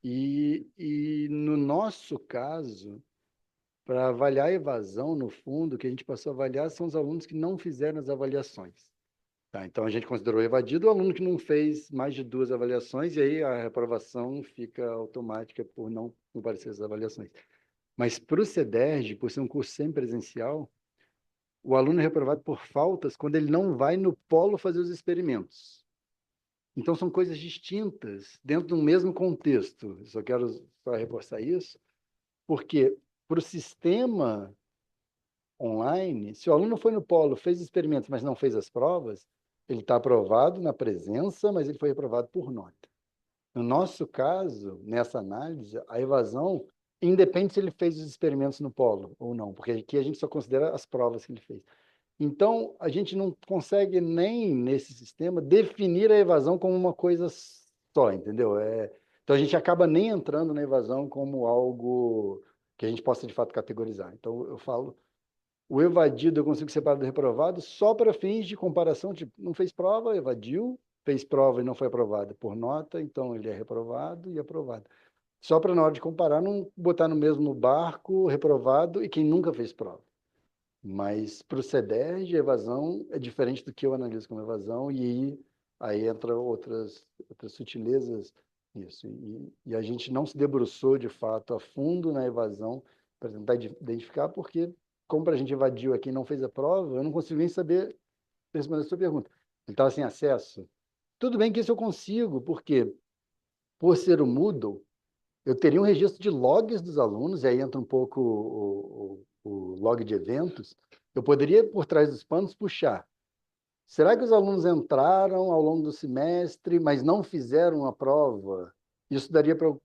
e no nosso caso, para avaliar a evasão, no fundo, o que a gente passou a avaliar são os alunos que não fizeram as avaliações. Tá, então, a gente considerou evadido o aluno que não fez mais de 2 avaliações, e aí a reprovação fica automática por não comparecer às avaliações. Mas para o CEDERJ, por ser um curso semipresencial, o aluno é reprovado por faltas quando ele não vai no polo fazer os experimentos. Então, são coisas distintas dentro do mesmo contexto. Eu só quero só reforçar isso, porque para o sistema online, se o aluno foi no polo, fez experimentos, mas não fez as provas, ele está aprovado na presença, mas ele foi reprovado por nota. No nosso caso, nessa análise, a evasão independe se ele fez os experimentos no polo ou não, porque aqui a gente só considera as provas que ele fez. Então, a gente não consegue nem nesse sistema definir a evasão como uma coisa só, entendeu? Então, a gente acaba nem entrando na evasão como algo que a gente possa de fato categorizar. Então, eu falo o evadido eu consigo separar do reprovado só para fins de comparação, tipo, não fez prova, evadiu, fez prova e não foi aprovado por nota, então ele é reprovado e aprovado. Só para na hora de comparar, não botar no mesmo barco reprovado e quem nunca fez prova. Mas para o CEDERJ, evasão é diferente do que eu analiso como evasão, e aí entra outras sutilezas nisso. E a gente não se debruçou, de fato, a fundo na evasão para tentar identificar, porque, como a gente evadiu aqui e não fez a prova, eu não consigo nem saber responder a sua pergunta. Ele estava sem acesso? Tudo bem que isso eu consigo, porque por ser o Moodle, eu teria um registro de logs dos alunos, e aí entra um pouco o log de eventos. Eu poderia, por trás dos panos, puxar. Será que os alunos entraram ao longo do semestre, mas não fizeram a prova? Isso daria para eu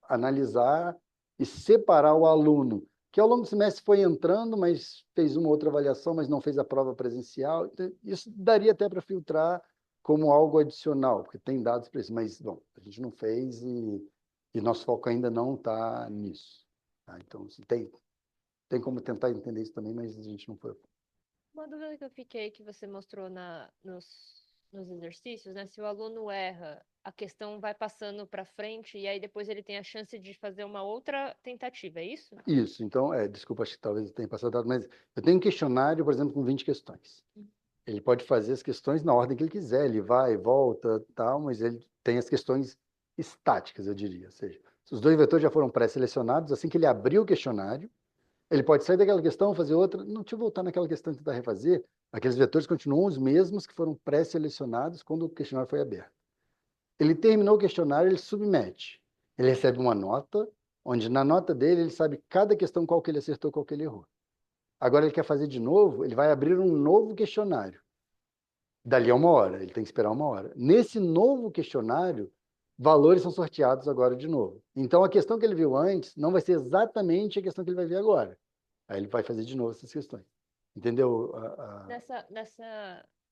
analisar e separar o aluno, que ao longo do semestre foi entrando, mas fez uma outra avaliação, mas não fez a prova presencial. Então, isso daria até para filtrar como algo adicional, porque tem dados para isso, mas, bom, a gente não fez e nosso foco ainda não está nisso. Tá? Então, assim, tem como tentar entender isso também, mas a gente não foi. Uma dúvida que eu fiquei que você mostrou nos exercícios, né? Se o aluno erra, a questão vai passando para frente e aí depois ele tem a chance de fazer uma outra tentativa, é isso? Isso, então, desculpa, acho que talvez eu tenha passado dado, mas eu tenho um questionário, por exemplo, com 20 questões. Ele pode fazer as questões na ordem que ele quiser, ele vai, volta, tal, mas ele tem as questões estáticas, eu diria. Ou seja, se os dois vetores já foram pré-selecionados, assim que ele abrir o questionário, ele pode sair daquela questão, fazer outra, não te voltar naquela questão e tentar refazer, aqueles vetores continuam os mesmos que foram pré-selecionados quando o questionário foi aberto. Ele terminou o questionário, ele submete. Ele recebe uma nota, onde na nota dele ele sabe cada questão qual que ele acertou, qual que ele errou. Agora ele quer fazer de novo, ele vai abrir um novo questionário. Dali a 1 hora, ele tem que esperar 1 hora. Nesse novo questionário, valores são sorteados agora de novo. Então, a questão que ele viu antes não vai ser exatamente a questão que ele vai ver agora. Aí ele vai fazer de novo essas questões. Entendeu?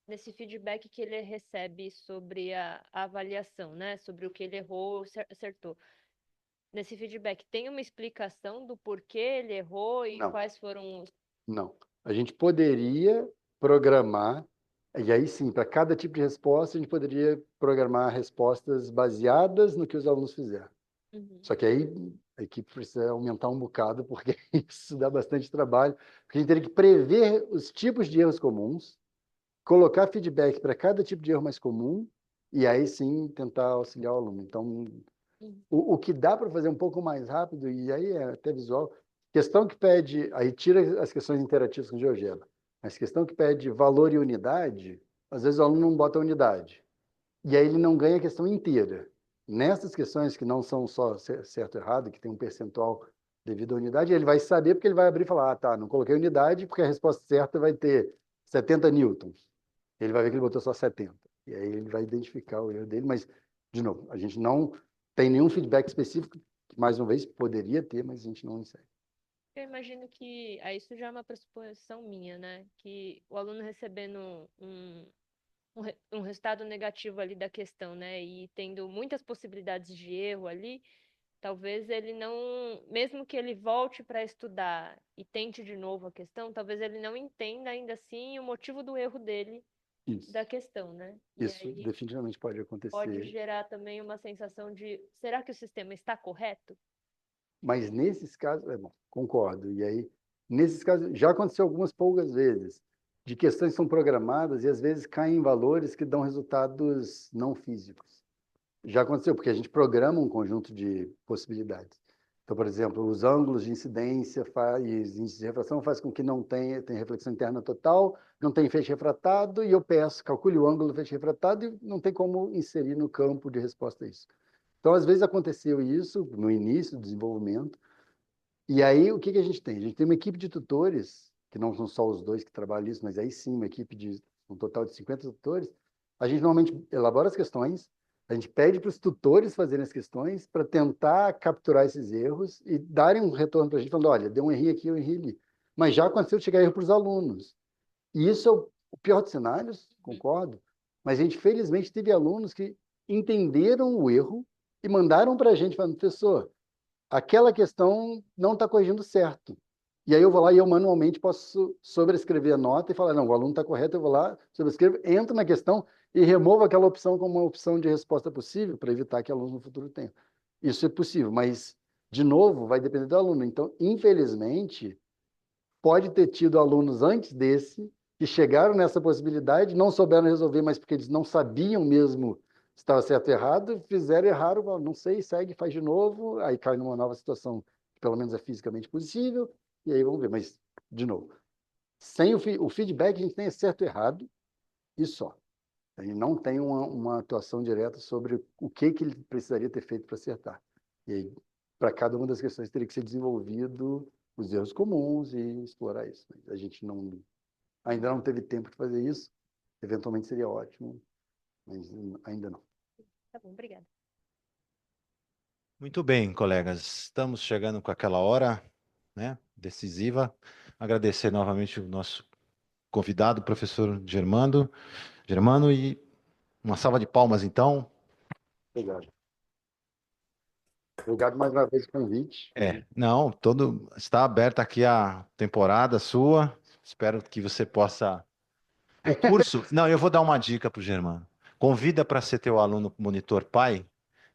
Nesse feedback que ele recebe sobre a avaliação, né? Sobre o que ele errou, acertou. Nesse feedback, tem uma explicação do porquê ele errou e Não. quais foram os. Não. A gente poderia programar, e aí sim, para cada tipo de resposta, a gente poderia programar respostas baseadas no que os alunos fizeram. Só que aí a equipe precisa aumentar um bocado, porque isso dá bastante trabalho, porque a gente teria que prever os tipos de erros comuns, colocar feedback para cada tipo de erro mais comum, e aí sim tentar auxiliar o aluno. Então, o que dá para fazer um pouco mais rápido, e aí é até visual, questão que pede, aí tira as questões interativas com GeoGebra, mas questão que pede valor e unidade, às vezes o aluno não bota unidade, e aí ele não ganha a questão inteira. Nessas questões que não são só certo e errado, que tem um percentual devido à unidade, ele vai saber porque ele vai abrir e falar, ah, tá, não coloquei unidade porque a resposta certa vai ter 70 newtons. Ele vai ver que ele botou só 70. E aí ele vai identificar o erro dele, mas, de novo, a gente não tem nenhum feedback específico, que mais uma vez poderia ter, mas a gente não insere. Eu imagino que isso já é uma pressuposição minha, né? Que o aluno recebendo um resultado negativo ali da questão, né? E tendo muitas possibilidades de erro ali, talvez ele não, mesmo que ele volte para estudar e tente de novo a questão, talvez ele não entenda ainda assim o motivo do erro dele Isso. da questão, né? E Isso aí definitivamente pode acontecer. pode gerar também uma sensação de, será que o sistema está correto? Mas nesses casos, bom, concordo. E aí, nesses casos, já aconteceu algumas poucas vezes, de questões que são programadas e às vezes caem em valores que dão resultados não físicos. Já aconteceu, porque a gente programa um conjunto de possibilidades. Então, por exemplo, os ângulos de incidência e índices de refração faz com que não tenha reflexão interna total, não tenha feixe refratado, e eu peço, calcule o ângulo do feixe refratado e não tem como inserir no campo de resposta a isso. Então, às vezes aconteceu isso no início do desenvolvimento, e aí o que a gente tem? A gente tem uma equipe de tutores, que não são só os dois que trabalham isso, mas aí sim, uma equipe de um total de 50 tutores. A gente normalmente elabora as questões, a gente pede para os tutores fazerem as questões para tentar capturar esses erros e darem um retorno para a gente, falando, olha, deu um errinho aqui, um errinho ali. Mas já aconteceu de chegar erro para os alunos. E isso é o pior dos cenários, concordo, mas a gente felizmente teve alunos que entenderam o erro e mandaram para a gente, falando, professor, aquela questão não está corrigindo certo. E aí eu vou lá e eu manualmente posso sobrescrever a nota e falar, não, o aluno está correto, eu vou lá, sobrescrevo, entro na questão e removo aquela opção como uma opção de resposta possível para evitar que alunos no futuro tenham. Isso é possível, mas, de novo, vai depender do aluno. Então, infelizmente, pode ter tido alunos antes desse que chegaram nessa possibilidade, não souberam resolver, mas porque eles não sabiam mesmo se estava certo ou errado, fizeram errado, não sei, segue, faz de novo, aí cai numa nova situação que pelo menos é fisicamente possível, e aí vamos ver. Mas, de novo, sem o feedback a gente tem certo e errado, e só. Ele não tem uma atuação direta sobre o que ele precisaria ter feito para acertar. E aí, para cada uma das questões, teria que ser desenvolvido os erros comuns e explorar isso. Mas a gente ainda não teve tempo de fazer isso. Eventualmente seria ótimo, mas ainda não. Tá bom, obrigada. Muito bem, colegas. Estamos chegando com aquela hora, né, decisiva. Agradecer novamente o nosso convidado, professor Germano, e uma salva de palmas, então. Obrigado. Obrigado mais uma vez pelo convite. Não, está aberta aqui a temporada sua. Espero que você possa. O curso. Não, eu vou dar uma dica para o Germano. Convida para ser teu aluno monitor pai,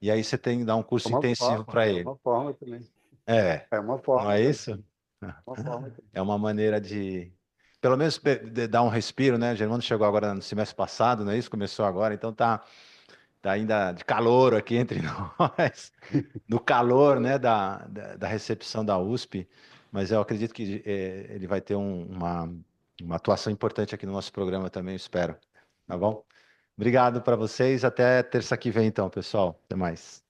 e aí você tem que dar um curso intensivo para É ele. uma forma também. É, É uma não forma. é isso? Uma forma também. É uma maneira de, pelo menos, de dar um respiro, né? O Germano chegou agora no semestre passado, não é isso? Começou agora, então tá ainda de calor aqui entre nós, no calor, né, da recepção da USP, mas eu acredito que ele vai ter uma atuação importante aqui no nosso programa também, eu espero. Tá bom? Obrigado para vocês, até terça que vem então, pessoal. Até mais.